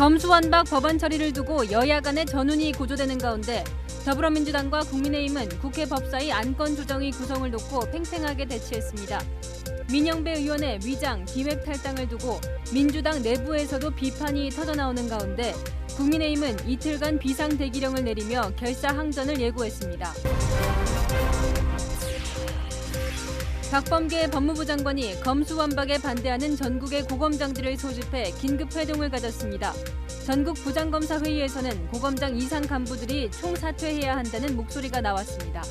검수완박 법안 처리를 두고 여야 간의 전운이 고조되는 가운데 더불어민주당과 국민의힘은 국회 법사위 안건조정위 구성을 놓고 팽팽하게 대치했습니다. 민영배 의원의 위장, 기획 탈당을 두고 민주당 내부에서도 비판이 터져나오는 가운데 국민의힘은 이틀간 비상대기령을 내리며 결사항전을 예고했습니다. 박범계 법무부 장관이 검수완박에 반대하는 전국의 고검장들을 소집해 긴급회동을 가졌습니다. 전국 부장검사회의에서는 고검장 이상 간부들이 총사퇴해야 한다는 목소리가 나왔습니다.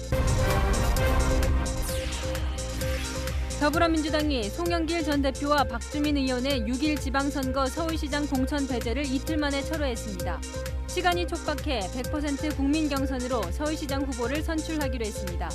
더불어민주당이 송영길 전 대표와 박주민 의원의 6일 지방선거 서울시장 공천 배제를 이틀 만에 철회했습니다. 시간이 촉박해 100% 국민 경선으로 서울시장 후보를 선출하기로 했습니다.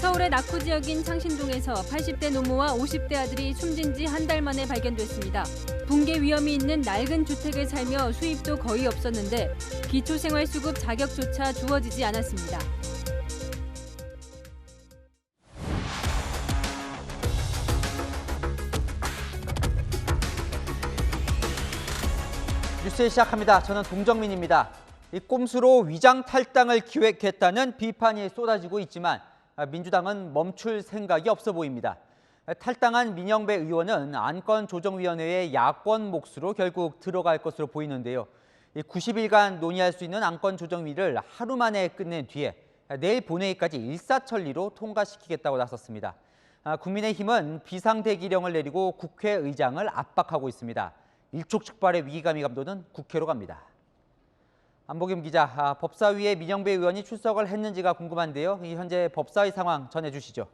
서울의 낙후 지역인 창신동에서 80대 노모와 50대 아들이 숨진 지 한 달 만에 발견됐습니다. 붕괴 위험이 있는 낡은 주택에 살며 수입도 거의 없었는데 기초생활수급 자격조차 주어지지 않았습니다. 뉴스 시작합니다. 저는 동정민입니다. 이 꼼수로 위장 탈당을 기획했다는 비판이 쏟아지고 있지만 민주당은 멈출 생각이 없어 보입니다. 탈당한 민영배 의원은 안건조정위원회의 야권 몫으로 결국 들어갈 것으로 보이는데요. 90일간 논의할 수 있는 안건조정위를 하루 만에 끝낸 뒤에 내일 본회의까지 일사천리로 통과시키겠다고 나섰습니다. 국민의힘은 비상대기령을 내리고 국회의장을 압박하고 있습니다. 일촉즉발의 위기감이 감도는 국회로 갑니다. 안보겸 기자, 법사위에 민영배 의원이 출석을 했는지가 궁금한데요. 현재 법사위 상황 전해주시죠.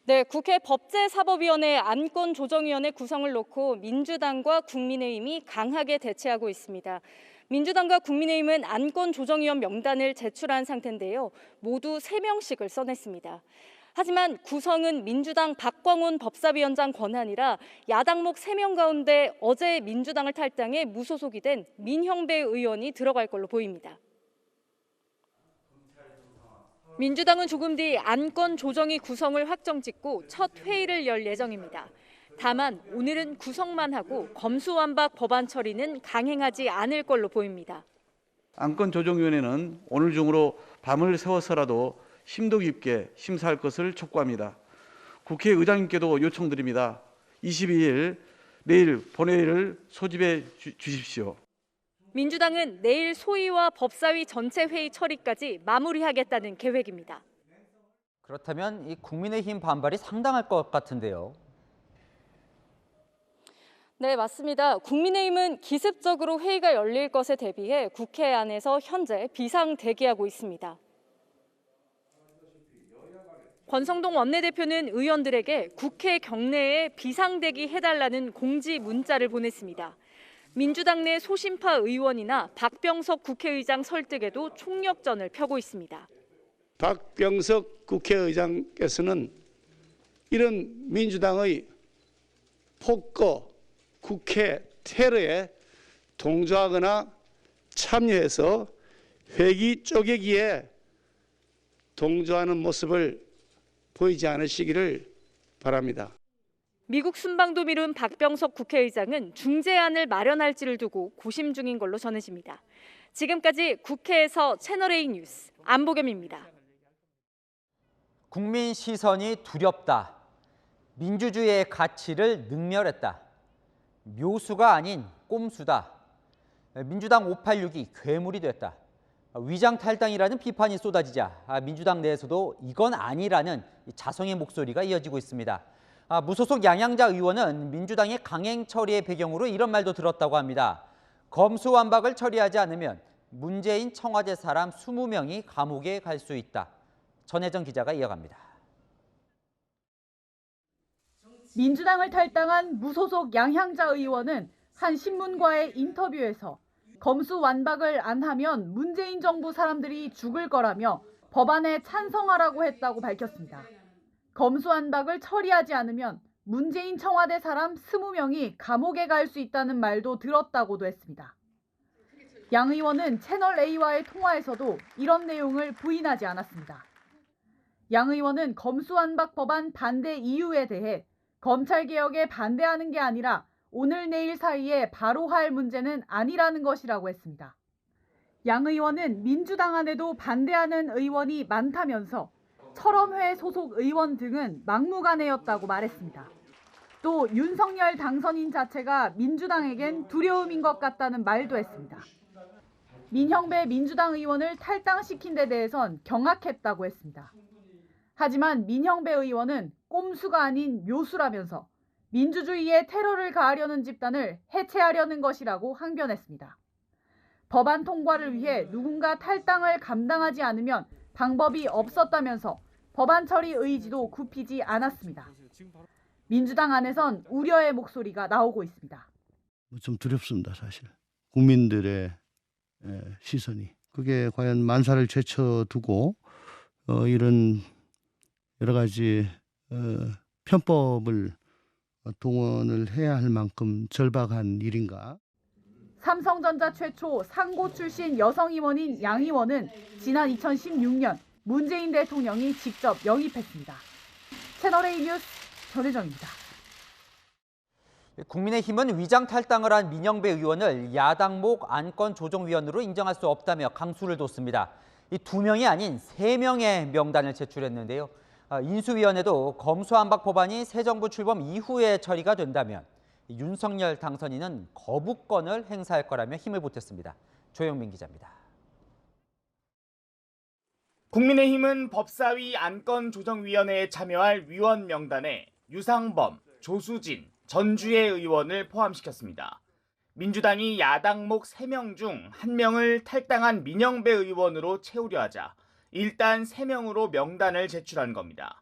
네, 국회 법제사법위원회 안건조정위원회 구성을 놓고 민주당과 국민의힘이 강하게 대치하고 있습니다. 민주당과 국민의힘은 안건조정위원 명단을 제출한 상태인데요. 모두 3명씩을 써냈습니다. 하지만 구성은 민주당 박광온 법사위원장 권한이라 야당목 3명 가운데 어제 민주당을 탈당해 무소속이 된 민형배 의원이 들어갈 걸로 보입니다. 민주당은 조금 뒤 안건조정위 구성을 확정짓고 첫 회의를 열 예정입니다. 다만 오늘은 구성만 하고 검수완박 법안 처리는 강행하지 않을 걸로 보입니다. 안건조정위원회는 오늘 중으로 밤을 새워서라도 심도 깊게 심사할 것을 촉구합니다. 국회의장님께도 요청드립니다. 22일 내일 본회의를 소집해 주십시오. 민주당은 내일 소위와 법사위 전체 회의 처리까지 마무리하겠다는 계획입니다. 그렇다면 이 국민의힘 반발이 상당할 것 같은데요. 네, 맞습니다. 국민의힘은 기습적으로 회의가 열릴 것에 대비해 국회 안에서 현재 비상 대기하고 있습니다. 권성동 원내대표는 의원들에게 국회 경내에 비상대기 해달라는 공지 문자를 보냈습니다. 민주당 내 소신파 의원이나 박병석 국회의장 설득에도 총력전을 펴고 있습니다. 박병석 국회의장께서는 이런 민주당의 폭거, 국회 테러에 동조하거나 참여해서 회기 쪼개기에 동조하는 모습을 보이지 않으시기를 바랍니다. 미국 순방도 미룬 박병석 국회의장은 중재안을 마련할지를 두고 고심 중인 걸로 전해집니다. 지금까지 국회에서 채널A 뉴스 안보겸입니다. 국민 시선이 두렵다. 민주주의의 가치를 능멸했다. 묘수가 아닌 꼼수다. 민주당 586이 괴물이 됐다. 위장 탈당이라는 비판이 쏟아지자 민주당 내에서도 이건 아니라는 자성의 목소리가 이어지고 있습니다. 무소속 양양자 의원은 민주당의 강행 처리의 배경으로 이런 말도 들었다고 합니다. 검수완박을 처리하지 않으면 문재인 청와대 사람 20명이 감옥에 갈 수 있다. 전혜정 기자가 이어갑니다. 민주당을 탈당한 무소속 양향자 의원은 한 신문과의 인터뷰에서 검수완박을 안 하면 문재인 정부 사람들이 죽을 거라며 법안에 찬성하라고 했다고 밝혔습니다. 검수완박을 처리하지 않으면 문재인 청와대 사람 20명이 감옥에 갈 수 있다는 말도 들었다고도 했습니다. 양 의원은 채널A와의 통화에서도 이런 내용을 부인하지 않았습니다. 양 의원은 검수완박 법안 반대 이유에 대해 검찰개혁에 반대하는 게 아니라 오늘 내일 사이에 바로 할 문제는 아니라는 것이라고 했습니다. 양 의원은 민주당 안에도 반대하는 의원이 많다면서 철험회 소속 의원 등은 막무가내였다고 말했습니다. 또 윤석열 당선인 자체가 민주당에겐 두려움인 것 같다는 말도 했습니다. 민형배 민주당 의원을 탈당시킨 데 대해선 경악했다고 했습니다. 하지만 민형배 의원은 꼼수가 아닌 묘수라면서 민주주의에 테러를 가하려는 집단을 해체하려는 것이라고 항변했습니다. 법안 통과를 위해 누군가 탈당을 감당하지 않으면 방법이 없었다면서 법안 처리 의지도 굽히지 않았습니다. 민주당 안에선 우려의 목소리가 나오고 있습니다. 좀 두렵습니다, 사실. 국민들의 시선이. 그게 과연 만사를 제쳐두고 이런 여러 가지 편법을 동원을 해야 할 만큼 절박한 일인가? 삼성전자 최초 상고 출신 여성 임원인 양 의원은 지난 2016년 문재인 대통령이 직접 영입했습니다. 채널A 뉴스 전혜정입니다. 국민의힘은 위장 탈당을 한 민영배 의원을 야당목 안건조정위원으로 인정할 수 없다며 강수를 뒀습니다. 이 2명이 아닌 3명의 명단을 제출했는데요. 인수위원회도 검수안박 법안이 새 정부 출범 이후에 처리가 된다면 윤석열 당선인은 거부권을 행사할 거라며 힘을 보탰습니다. 조영민 기자입니다. 국민의힘은 법사위 안건조정위원회에 참여할 위원 명단에 유상범, 조수진, 전주의 의원을 포함시켰습니다. 민주당이 야당목 3명 중 1명을 탈당한 민영배 의원으로 채우려 하자 일단 3명으로 명단을 제출한 겁니다.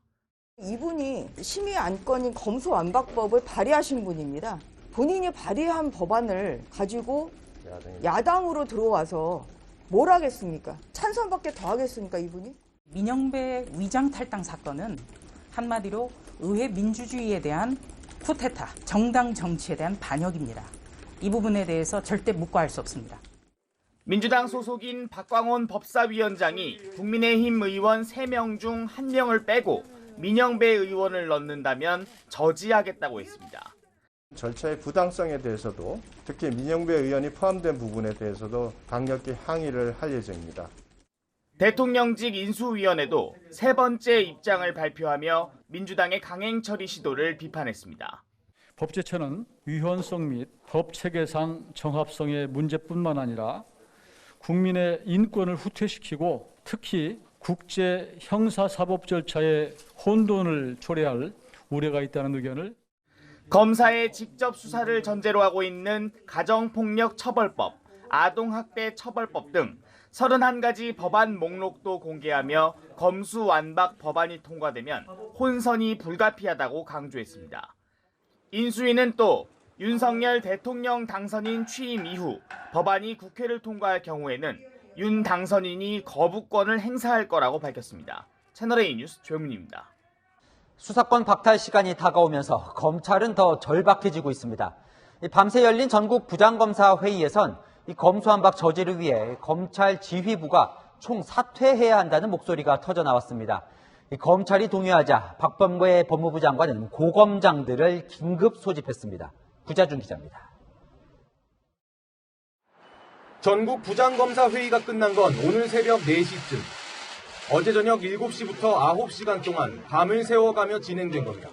이분이 심의 안건인 검수완박법을 발의하신 분입니다. 본인이 발의한 법안을 가지고 야당으로 들어와서 뭘 하겠습니까? 찬성밖에 더 하겠습니까, 이분이? 민영배 위장 탈당 사건은 한마디로 의회 민주주의에 대한 쿠데타, 정당 정치에 대한 반역입니다. 이 부분에 대해서 절대 묵과할 수 없습니다. 민주당 소속인 박광온 법사위원장이 국민의힘 의원 3명 중 1명을 빼고 민영배 의원을 넣는다면 저지하겠다고 했습니다. 절차의 부당성에 대해서도 특히 민영배 의원이 포함된 부분에 대해서도 강력히 항의를 할 예정입니다. 대통령직 인수위원회도 3번째 입장을 발표하며 민주당의 강행 처리 시도를 비판했습니다. 법제처는 위헌성 및 법체계상 정합성의 문제뿐만 아니라 국민의 인권을 후퇴시키고 특히 국제 형사사법 절차에 혼돈을 초래할 우려가 있다는 의견을 검사의 직접 수사를 전제로 하고 있는 가정폭력처벌법, 아동학대처벌법 등 31가지 법안 목록도 공개하며 검수완박 법안이 통과되면 혼선이 불가피하다고 강조했습니다. 인수위는 또 윤석열 대통령 당선인 취임 이후 법안이 국회를 통과할 경우에는 윤 당선인이 거부권을 행사할 거라고 밝혔습니다. 채널A 뉴스 조영민입니다. 수사권 박탈 시간이 다가오면서 검찰은 더 절박해지고 있습니다. 밤새 열린 전국 부장검사 회의에선 이 검수완박 저지를 위해 검찰 지휘부가 총 사퇴해야 한다는 목소리가 터져 나왔습니다. 검찰이 동의하자 박범계 법무부 장관은 고검장들을 긴급 소집했습니다. 구자준 기자입니다. 전국 부장검사 회의가 끝난 건 오늘 새벽 4시쯤. 어제 저녁 7시부터 9시간 동안 밤을 새워가며 진행된 겁니다.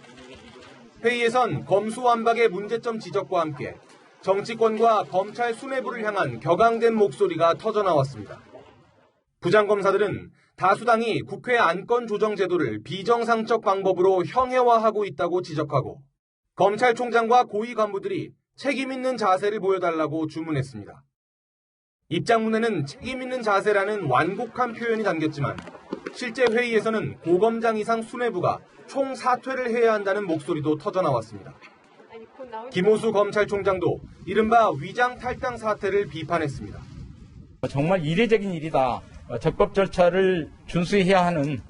회의에선 검수완박의 문제점 지적과 함께 정치권과 검찰 수뇌부를 향한 격앙된 목소리가 터져나왔습니다. 부장검사들은 다수당이 국회 안건조정제도를 비정상적 방법으로 형해화하고 있다고 지적하고 검찰총장과 고위 간부들이 책임 있는 자세를 보여달라고 주문했습니다. 입장문에는 책임 있는 자세라는 완곡한 표현이 담겼지만 실제 회의에서는 고검장 이상 수뇌부가 총 사퇴를 해야 한다는 목소리도 터져나왔습니다. 김호수 검찰총장도 이른바 위장 탈당 사태를 비판했습니다. 정말 이례적인 일이다. 적법 절차를 준수해야 하는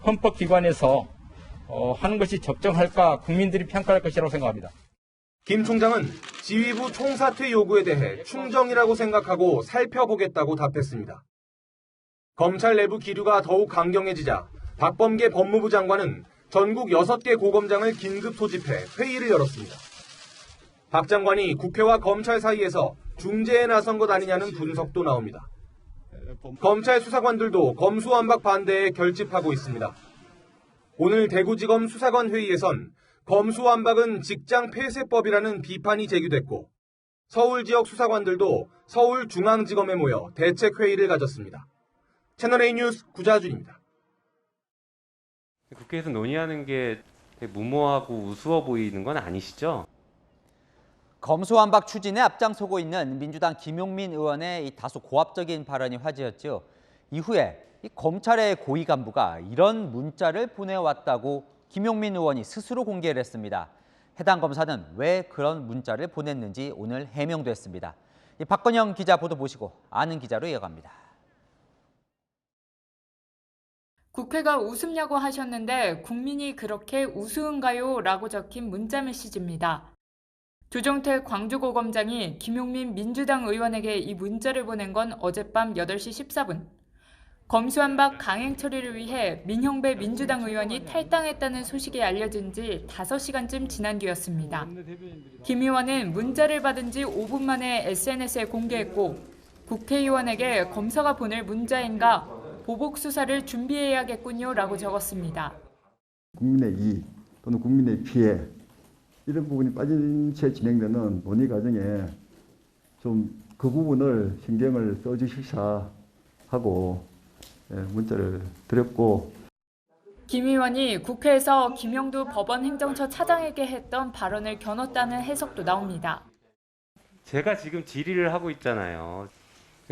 헌법기관에서 하는 것이 적정할까 국민들이 평가할 것이라고 생각합니다. 김 총장은 지휘부 총사퇴 요구에 대해 충정이라고 생각하고 살펴보겠다고 답했습니다. 검찰 내부 기류가 더욱 강경해지자 박범계 법무부 장관은 전국 6개 고검장을 긴급 소집해 회의를 열었습니다. 박 장관이 국회와 검찰 사이에서 중재에 나선 것 아니냐는 분석도 나옵니다. 검찰 수사관들도 검수완박 반대에 결집하고 있습니다. 오늘 대구지검 수사관 회의에선 검수완박은 직장 폐쇄법이라는 비판이 제기됐고 서울 지역 수사관들도 서울중앙지검에 모여 대책회의를 가졌습니다. 채널A 뉴스 구자준입니다. 국회에서 논의하는 게 되게 무모하고 우스워 보이는 건 아니시죠? 검수완박 추진에 앞장서고 있는 민주당 김용민 의원의 이 다소 고압적인 발언이 화제였죠. 이후에 이 검찰의 고위 간부가 이런 문자를 보내왔다고 김용민 의원이 스스로 공개를 했습니다. 해당 검사는 왜 그런 문자를 보냈는지 오늘 해명됐습니다. 박건영 기자 보도 보시고 아는 기자로 이어갑니다. 국회가 우습냐고 하셨는데 국민이 그렇게 우스운가요? 라고 적힌 문자 메시지입니다. 조정태 광주고검장이 김용민 민주당 의원에게 이 문자를 보낸 건 어젯밤 8시 14분. 검수완박 강행 처리를 위해 민형배 민주당 의원이 탈당했다는 소식이 알려진 지 5시간쯤 지난 뒤였습니다. 김 의원은 문자를 받은 지 5분 만에 SNS에 공개했고 국회의원에게 검사가 보낼 문자인가 보복 수사를 준비해야겠군요 라고 적었습니다. 국민의 이익 또는 국민의 피해 이런 부분이 빠진 채 진행되는 논의 과정에 좀 그 부분을 신경을 써주시사 하고 문자를 드렸고 김 의원이 국회에서 김영두 법원 행정처 차장에게 했던 발언을 겨눴다는 해석도 나옵니다. 제가 지금 질의를 하고 있잖아요.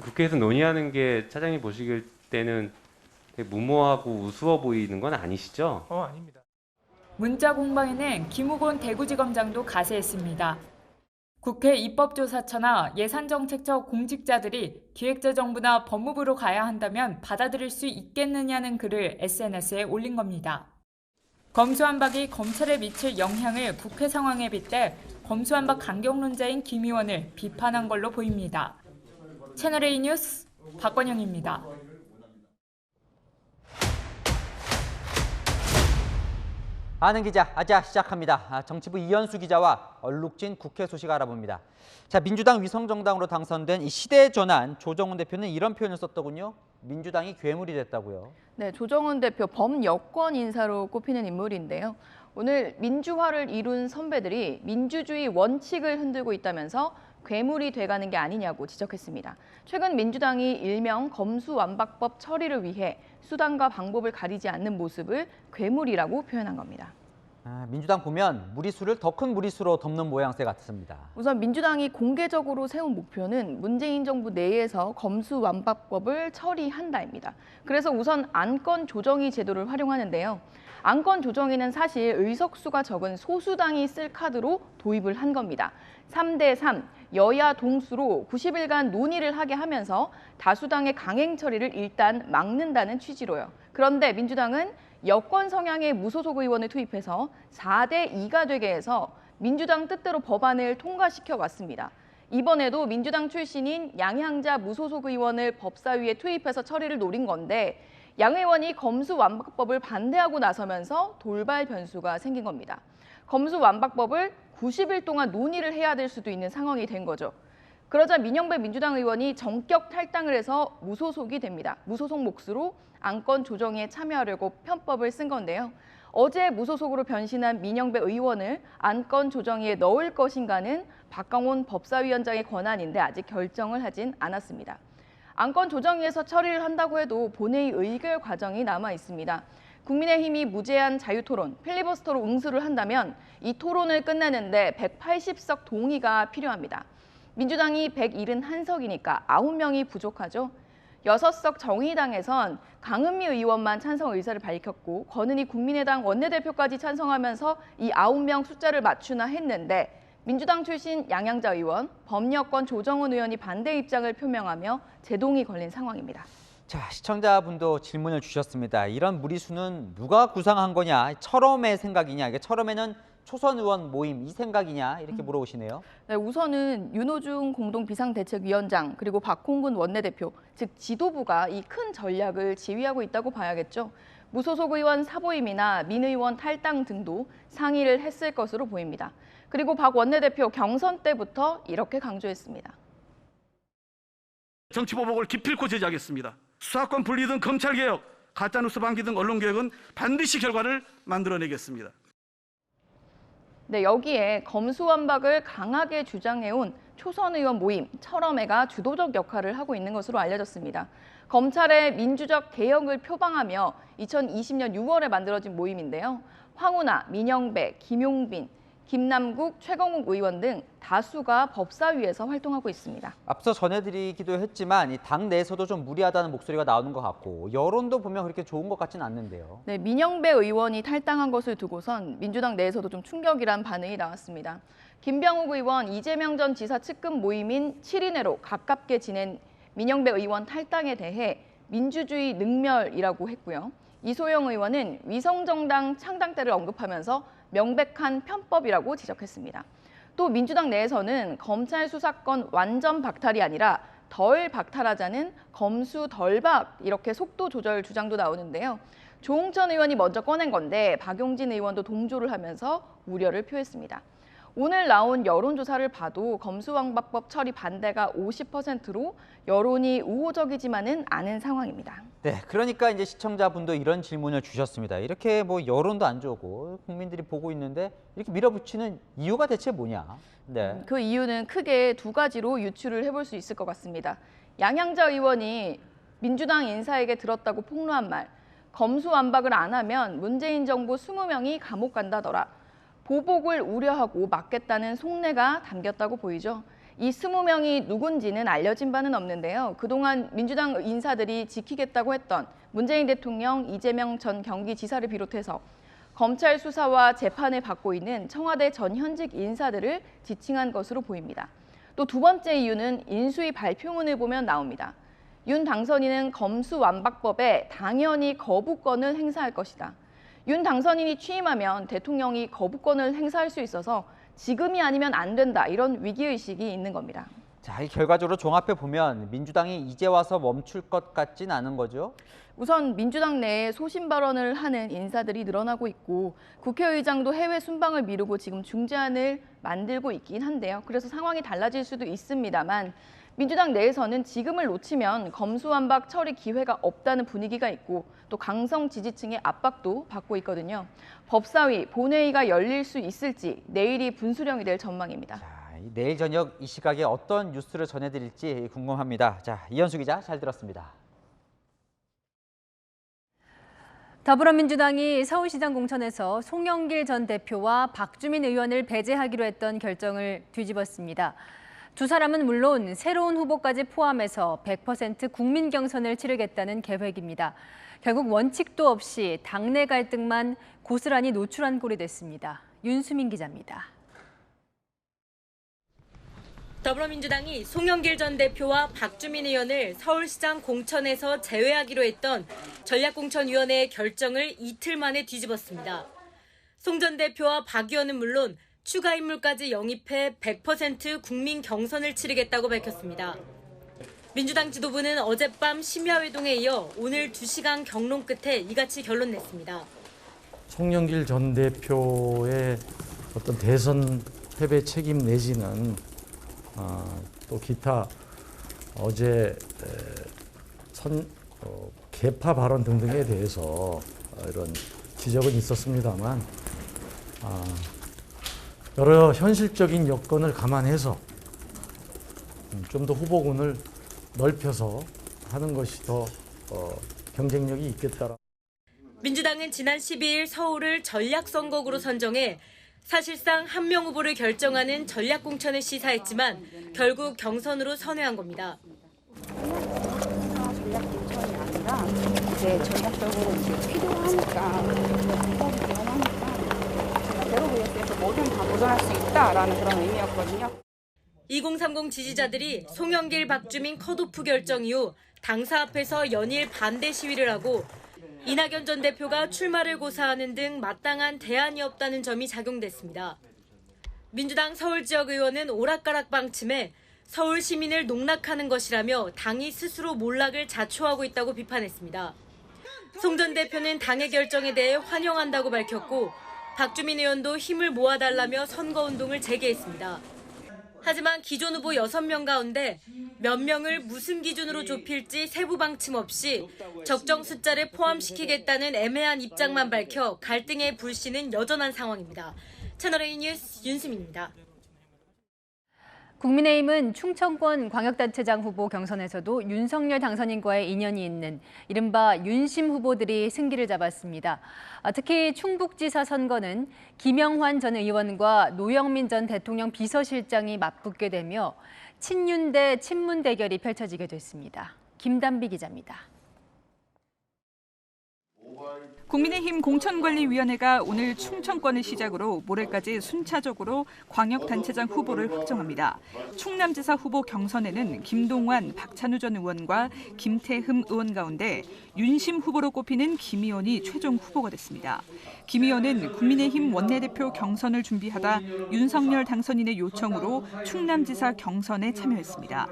국회에서 논의하는 게 차장님 보시길 때는 되게 무모하고 우스워 보이는 건 아니시죠? 아닙니다. 문자 공방에는 김우곤 대구지검장도 가세했습니다. 국회 입법조사처나 예산정책처 공직자들이 기획재정부나 법무부로 가야 한다면 받아들일 수 있겠느냐는 글을 SNS에 올린 겁니다. 검수완박이 검찰에 미칠 영향을 국회 상황에 빗대 검수완박 강경론자인 김 의원을 비판한 걸로 보입니다. 채널A 뉴스 박건영입니다. 아는 기자, 아자 시작합니다. 정치부 이현수 기자와 얼룩진 국회 소식 알아봅니다. 자, 민주당 위성정당으로 당선된 이 시대전환 조정훈 대표는 이런 표현을 썼더군요. 민주당이 괴물이 됐다고요. 네, 조정훈 대표 범여권 인사로 꼽히는 인물인데요. 오늘 민주화를 이룬 선배들이 민주주의 원칙을 흔들고 있다면서 괴물이 돼가는 게 아니냐고 지적했습니다. 최근 민주당이 일명 검수완박법 처리를 위해 수단과 방법을 가리지 않는 모습을 괴물이라고 표현한 겁니다. 민주당 보면 무리수를 더 큰 무리수로 덮는 모양새 같습니다. 우선 민주당이 공개적으로 세운 목표는 문재인 정부 내에서 검수완박법을 처리한다입니다. 그래서 우선 안건 조정위 제도를 활용하는데요. 안건 조정위는 사실 의석수가 적은 소수당이 쓸 카드로 도입을 한 겁니다. 3대3 여야 동수로 90일간 논의를 하게 하면서 다수당의 강행 처리를 일단 막는다는 취지로요. 그런데 민주당은 여권 성향의 무소속 의원을 투입해서 4대2가 되게 해서 민주당 뜻대로 법안을 통과시켜 왔습니다. 이번에도 민주당 출신인 양향자 무소속 의원을 법사위에 투입해서 처리를 노린 건데 양 의원이 검수완박법을 반대하고 나서면서 돌발 변수가 생긴 겁니다. 검수완박법을 90일 동안 논의를 해야 될 수도 있는 상황이 된 거죠. 그러자 민영배 민주당 의원이 전격 탈당을 해서 무소속이 됩니다. 무소속 몫으로 안건 조정에 참여하려고 편법을 쓴 건데요. 어제 무소속으로 변신한 민영배 의원을 안건 조정위에 넣을 것인가는 박강원 법사위원장의 권한인데 아직 결정을 하진 않았습니다. 안건 조정위에서 처리를 한다고 해도 본회의 의결 과정이 남아 있습니다. 국민의힘이 무제한 자유토론, 필리버스터로 응수를 한다면 이 토론을 끝내는데 180석 동의가 필요합니다. 민주당이 171석이니까 9명이 부족하죠. 6석 정의당에선 강은미 의원만 찬성 의사를 밝혔고 권은희 국민의당 원내대표까지 찬성하면서 이 9명 숫자를 맞추나 했는데 민주당 출신 양향자 의원, 범여권 조정훈 의원이 반대 입장을 표명하며 제동이 걸린 상황입니다. 자, 시청자분도 질문을 주셨습니다. 이런 무리수는 누가 구상한 거냐? 철험의 생각이냐? 이게 철험에는 초선 의원 모임 이 생각이냐? 이렇게 물어보시네요. 네, 우선은 윤호중 공동비상대책위원장 그리고 박홍근 원내대표, 즉 지도부가 이 큰 전략을 지휘하고 있다고 봐야겠죠. 무소속 의원 사보임이나 민 의원 탈당 등도 상의를 했을 것으로 보입니다. 그리고 박 원내대표 경선 때부터 이렇게 강조했습니다. 정치보복을 기필코 제지하겠습니다. 수사권 분리 등 검찰개혁, 가짜뉴스 방지 등 언론개혁은 반드시 결과를 만들어내겠습니다. 네, 여기에 검수완박을 강하게 주장해온 초선 의원 모임 철험회가 주도적 역할을 하고 있는 것으로 알려졌습니다. 검찰의 민주적 개혁을 표방하며 2020년 6월에 만들어진 모임인데요. 황운하, 민영배, 김용빈, 김남국, 최경욱 의원 등 다수가 법사위에서 활동하고 있습니다. 앞서 전해드리기도 했지만 이 당 내에서도 좀 무리하다는 목소리가 나오는 것 같고 여론도 보면 그렇게 좋은 것 같지는 않는데요. 네, 민영배 의원이 탈당한 것을 두고선 민주당 내에서도 좀 충격이란 반응이 나왔습니다. 김병욱 의원, 이재명 전 지사 측근 모임인 7인회로 가깝게 지낸 민영배 의원 탈당에 대해 민주주의 능멸이라고 했고요. 이소영 의원은 위성정당 창당 때를 언급하면서 명백한 편법이라고 지적했습니다. 또 민주당 내에서는 검찰 수사권 완전 박탈이 아니라 덜 박탈하자는 검수 덜박 이렇게 속도 조절 주장도 나오는데요. 조홍천 의원이 먼저 꺼낸 건데 박용진 의원도 동조를 하면서 우려를 표했습니다. 오늘 나온 여론조사를 봐도 검수완박법 처리 반대가 50%로 여론이 우호적이지만은 않은 상황입니다. 네, 그러니까 이제 시청자분도 이런 질문을 주셨습니다. 이렇게 뭐 여론도 안 좋고 국민들이 보고 있는데 이렇게 밀어붙이는 이유가 대체 뭐냐? 네. 그 이유는 크게 두 가지로 유추를 해볼 수 있을 것 같습니다. 양향자 의원이 민주당 인사에게 들었다고 폭로한 말, 검수완박을 안 하면 문재인 정부 20명이 감옥 간다더라. 보복을 우려하고 막겠다는 속내가 담겼다고 보이죠. 이 20명이 누군지는 알려진 바는 없는데요. 그동안 민주당 인사들이 지키겠다고 했던 문재인 대통령, 이재명 전 경기지사를 비롯해서 검찰 수사와 재판을 받고 있는 청와대 전 현직 인사들을 지칭한 것으로 보입니다. 또 두 번째 이유는 인수위 발표문을 보면 나옵니다. 윤 당선인은 검수완박법에 당연히 거부권을 행사할 것이다. 윤 당선인이 취임하면 대통령이 거부권을 행사할 수 있어서 지금이 아니면 안 된다 이런 위기의식이 있는 겁니다. 자, 이 결과적으로 종합해 보면 민주당이 이제 와서 멈출 것 같진 않은 거죠? 우선 민주당 내에 소신 발언을 하는 인사들이 늘어나고 있고 국회의장도 해외 순방을 미루고 지금 중재안을 만들고 있긴 한데요. 그래서 상황이 달라질 수도 있습니다만 민주당 내에서는 지금을 놓치면 검수완박 처리 기회가 없다는 분위기가 있고 또 강성 지지층의 압박도 받고 있거든요. 법사위, 본회의가 열릴 수 있을지 내일이 분수령이 될 전망입니다. 자, 내일 저녁 이 시각에 어떤 뉴스를 전해드릴지 궁금합니다. 자, 이현수 기자 잘 들었습니다. 더불어민주당이 서울시장 공천에서 송영길 전 대표와 박주민 의원을 배제하기로 했던 결정을 뒤집었습니다. 두 사람은 물론 새로운 후보까지 포함해서 100% 국민 경선을 치르겠다는 계획입니다. 결국 원칙도 없이 당내 갈등만 고스란히 노출한 꼴이 됐습니다. 윤수민 기자입니다. 더불어민주당이 송영길 전 대표와 박주민 의원을 서울시장 공천에서 제외하기로 했던 전략공천위원회의 결정을 이틀 만에 뒤집었습니다. 송 전 대표와 박 의원은 물론 추가 인물까지 영입해 100% 국민 경선을 치르겠다고 밝혔습니다. 민주당 지도부는 어젯밤 심야회동에 이어 오늘 2시간 경론 끝에 이같이 결론냈습니다. 송영길 전 대표의 어떤 대선 패배 책임 내지는 또 기타 어제 개파 발언 등등에 대해서 이런 지적은 있었습니다만 여러 현실적인 여건을 감안해서 좀 더 후보군을 넓혀서 하는 것이 더 경쟁력이 있겠다. 민주당은 지난 12일 서울을 전략선거구로 선정해 사실상 한 명 후보를 결정하는 전략공천을 시사했지만 결국 경선으로 선회한 겁니다. 전략공천이 아니라 이제 전략적으로 이제 필요하니까 후보를 기원하니까 제로브이에스에서 뭐든 다 도전할 수 있다라는 그런 의미였거든요. 2030 지지자들이 송영길, 박주민 컷오프 결정 이후 당사 앞에서 연일 반대 시위를 하고 이낙연 전 대표가 출마를 고사하는 등 마땅한 대안이 없다는 점이 작용됐습니다. 민주당 서울 지역 의원은 오락가락 방침에 서울 시민을 농락하는 것이라며 당이 스스로 몰락을 자초하고 있다고 비판했습니다. 송 전 대표는 당의 결정에 대해 환영한다고 밝혔고 박주민 의원도 힘을 모아달라며 선거운동을 재개했습니다. 하지만 기존 후보 6명 가운데 몇 명을 무슨 기준으로 좁힐지 세부 방침 없이 적정 숫자를 포함시키겠다는 애매한 입장만 밝혀 갈등의 불씨는 여전한 상황입니다. 채널A 뉴스 윤수민입니다. 국민의힘은 충청권 광역단체장 후보 경선에서도 윤석열 당선인과의 인연이 있는 이른바 윤심 후보들이 승기를 잡았습니다. 특히 충북지사 선거는 김영환 전 의원과 노영민 전 대통령 비서실장이 맞붙게 되며 친윤 대 친문 대결이 펼쳐지게 됐습니다. 김단비 기자입니다. 국민의힘 공천관리위원회가 오늘 충청권을 시작으로 모레까지 순차적으로 광역단체장 후보를 확정합니다. 충남지사 후보 경선에는 김동완, 박찬우 전 의원과 김태흠 의원 가운데 윤심 후보로 꼽히는 김 의원이 최종 후보가 됐습니다. 김 의원은 국민의힘 원내대표 경선을 준비하다 윤석열 당선인의 요청으로 충남지사 경선에 참여했습니다.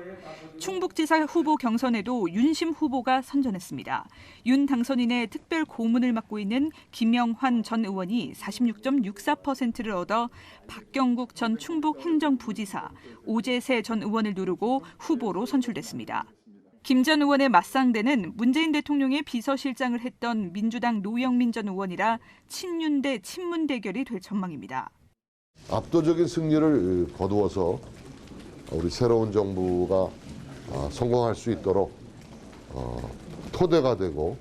충북지사 후보 경선에도 윤심 후보가 선전했습니다. 윤 당선인의 특별 고문을 맡고 있는 김영환 전 의원이 46.64%를 얻어 박경국 전 충북행정부지사, 오재세 전 의원을 누르고 후보로 선출됐습니다. 김 전 의원의 맞상대는 문재인 대통령의 비서실장을 했던 민주당 노영민 전 의원이라 친윤 대 친문 대결이 될 전망입니다. 압도적인 승리를 거두어서 우리 새로운 정부가 성공할 수 있도록 토대가 되고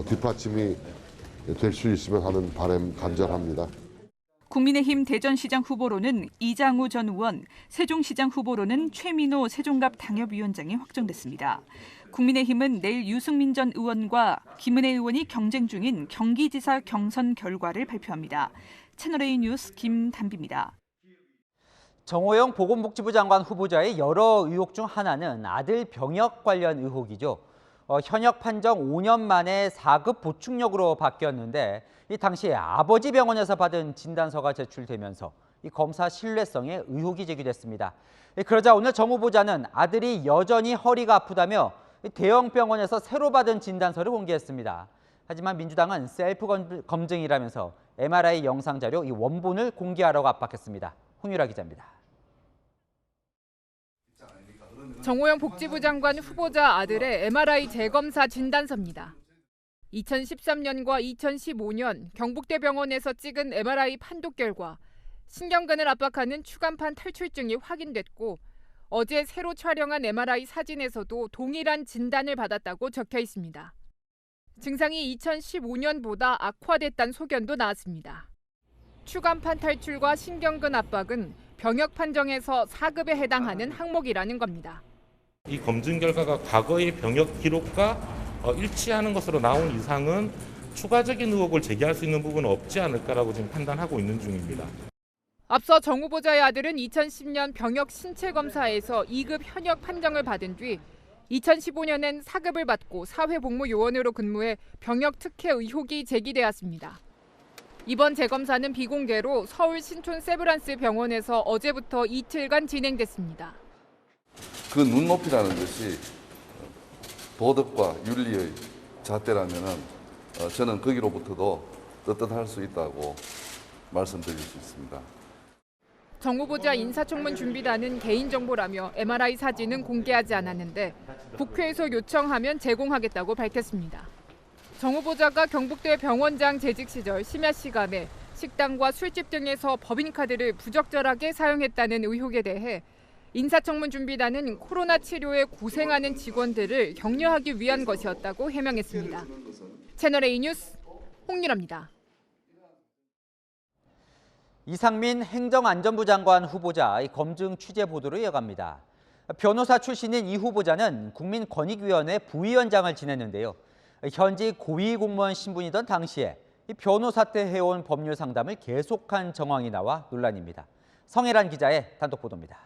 뒷받침이 될 수 있으면 하는 바람 간절합니다. 국민의힘 대전시장 후보로는 이장우 전 의원, 세종시장 후보로는 최민호 세종갑 당협위원장이 확정됐습니다. 국민의힘은 내일 유승민 전 의원과 김은혜 의원이 경쟁 중인 경기지사 경선 결과를 발표합니다. 채널A 뉴스 김단비입니다. 정호영 보건복지부 장관 후보자의 여러 의혹 중 하나는 아들 병역 관련 의혹이죠. 현역 판정 5년 만에 4급 보충력으로 바뀌었는데 이 당시에 아버지 병원에서 받은 진단서가 제출되면서 이 검사 신뢰성에 의혹이 제기됐습니다. 그러자 오늘 정 후보자는 아들이 여전히 허리가 아프다며 대형 병원에서 새로 받은 진단서를 공개했습니다. 하지만 민주당은 셀프 검증이라면서 MRI 영상 자료 이 원본을 공개하라고 압박했습니다. 홍유라 기자입니다. 정호영 복지부 장관 후보자 아들의 MRI 재검사 진단서입니다. 2013년과 2015년 경북대병원에서 찍은 MRI 판독 결과 신경근을 압박하는 추간판 탈출증이 확인됐고 어제 새로 촬영한 MRI 사진에서도 동일한 진단을 받았다고 적혀 있습니다. 증상이 2015년보다 악화됐다는 소견도 나왔습니다. 추간판 탈출과 신경근 압박은 병역 판정에서 4급에 해당하는 항목이라는 겁니다. 이 검증 결과가 과거의 병역 기록과 일치하는 것으로 나온 이상은 추가적인 의혹을 제기할 수 있는 부분은 없지 않을까라고 지금 판단하고 있는 중입니다. 앞서 정 후보자의 아들은 2010년 병역 신체 검사에서 2급 현역 판정을 받은 뒤 2015년엔 4급을 받고 사회복무요원으로 근무해 병역 특혜 의혹이 제기되었습니다. 이번 재검사는 비공개로 서울 신촌 세브란스 병원에서 어제부터 이틀간 진행됐습니다. 그 눈높이라는 것이 도덕과 윤리의 잣대라면은 저는 거기로부터도 떳떳할 수 있다고 말씀드릴 수 있습니다. 정 후보자 인사청문 준비단은 개인정보라며 MRI 사진은 공개하지 않았는데 국회에서 요청하면 제공하겠다고 밝혔습니다. 정 후보자가 경북대 병원장 재직 시절 심야 시간에 식당과 술집 등에서 법인카드를 부적절하게 사용했다는 의혹에 대해 인사청문 준비단은 코로나 치료에 고생하는 직원들을 격려하기 위한 것이었다고 해명했습니다. 채널A 뉴스 홍유라입니다. 이상민 행정안전부 장관 후보자 검증 취재 보도로 이어갑니다. 변호사 출신인 이 후보자는 국민권익위원회 부위원장을 지냈는데요. 현직 고위공무원 신분이던 당시에 변호사 때 해온 법률 상담을 계속한 정황이 나와 논란입니다. 성혜란 기자의 단독 보도입니다.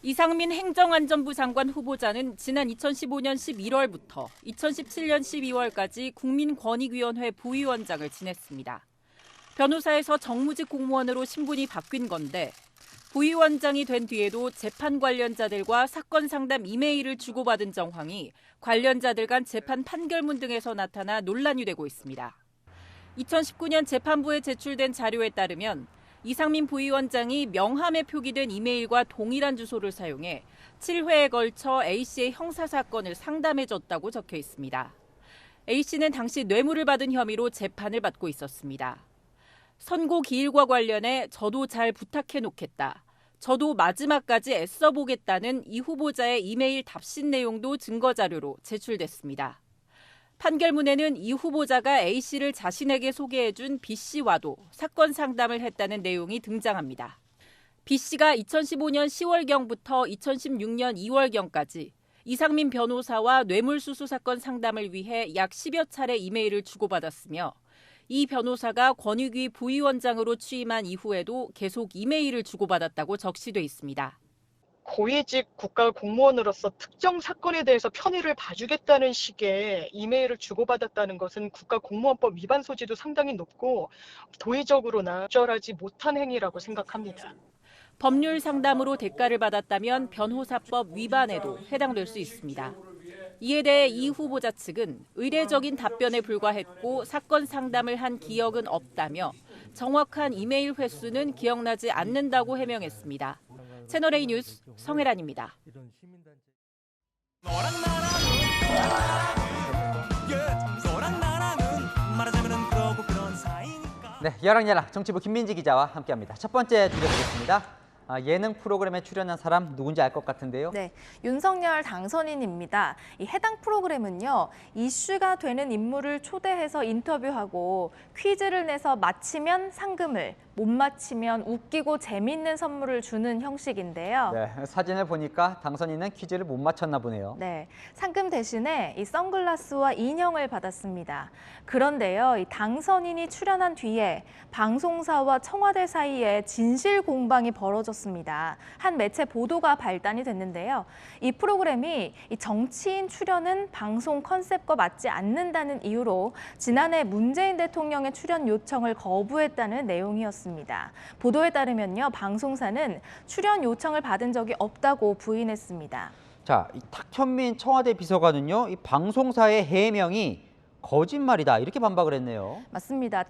이상민 행정안전부 장관 후보자는 지난 2015년 11월부터 2017년 12월까지 국민권익위원회 부위원장을 지냈습니다. 변호사에서 정무직 공무원으로 신분이 바뀐 건데 부위원장이 된 뒤에도 재판 관련자들과 사건 상담 이메일을 주고받은 정황이 관련자들 간 재판 판결문 등에서 나타나 논란이 되고 있습니다. 2019년 재판부에 제출된 자료에 따르면 이상민 부위원장이 명함에 표기된 이메일과 동일한 주소를 사용해 7회에 걸쳐 A씨의 형사사건을 상담해줬다고 적혀 있습니다. A씨는 당시 뇌물을 받은 혐의로 재판을 받고 있었습니다. 선고 기일과 관련해 저도 잘 부탁해 놓겠다. 저도 마지막까지 애써보겠다는 이 후보자의 이메일 답신 내용도 증거자료로 제출됐습니다. 판결문에는 이 후보자가 A씨를 자신에게 소개해준 B씨와도 사건 상담을 했다는 내용이 등장합니다. B씨가 2015년 10월경부터 2016년 2월경까지 이상민 변호사와 뇌물수수 사건 상담을 위해 약 10여 차례 이메일을 주고받았으며 이 변호사가 권익위 부위원장으로 취임한 이후에도 계속 이메일을 주고받았다고 적시돼 있습니다. 고위직 국가공무원으로서 특정 사건에 대해서 편의를 봐주겠다는 식의 이메일을 주고받았다는 것은 국가공무원법 위반 소지도 상당히 높고 도의적으로나 적절하지 못한 행위라고 생각합니다. 법률 상담으로 대가를 받았다면 변호사법 위반에도 해당될 수 있습니다. 이에 대해 이 후보자 측은 의례적인 답변에 불과했고 사건 상담을 한 기억은 없다며 정확한 이메일 횟수는 기억나지 않는다고 해명했습니다. 채널A 뉴스 성혜란입니다. 네, 야랑야랑 정치부 김민지 기자와 함께합니다. 첫 번째 줄여보겠습니다. 예능 프로그램에 출연한 사람 누군지 알 것 같은데요. 네, 윤석열 당선인입니다. 이 해당 프로그램은요, 이슈가 되는 인물을 초대해서 인터뷰하고 퀴즈를 내서 맞히면 상금을, 못 맞히면 웃기고 재미있는 선물을 주는 형식인데요. 네, 사진을 보니까 당선인은 퀴즈를 못 맞췄나 보네요. 네, 상금 대신에 이 선글라스와 인형을 받았습니다. 그런데요, 이 당선인이 출연한 뒤에 방송사와 청와대 사이에 진실 공방이 벌어졌습니다. 한 매체 보도가 발단이 됐는데요. 이 프로그램이 이 정치인 출연은 방송 컨셉과 맞지 않는다는 이유로 지난해 문재인 대통령의 출연 요청을 거부했다는 내용이었습니다. 보도에 따르면요, 방송사는 출연 요청을 받은 적이 없다고 부인했습니다. 자, 이 탁현민 청와대 비서관은요, 이 방송사의 해명이 거짓말이다 이렇게 반박을 했네요. 맞습니다.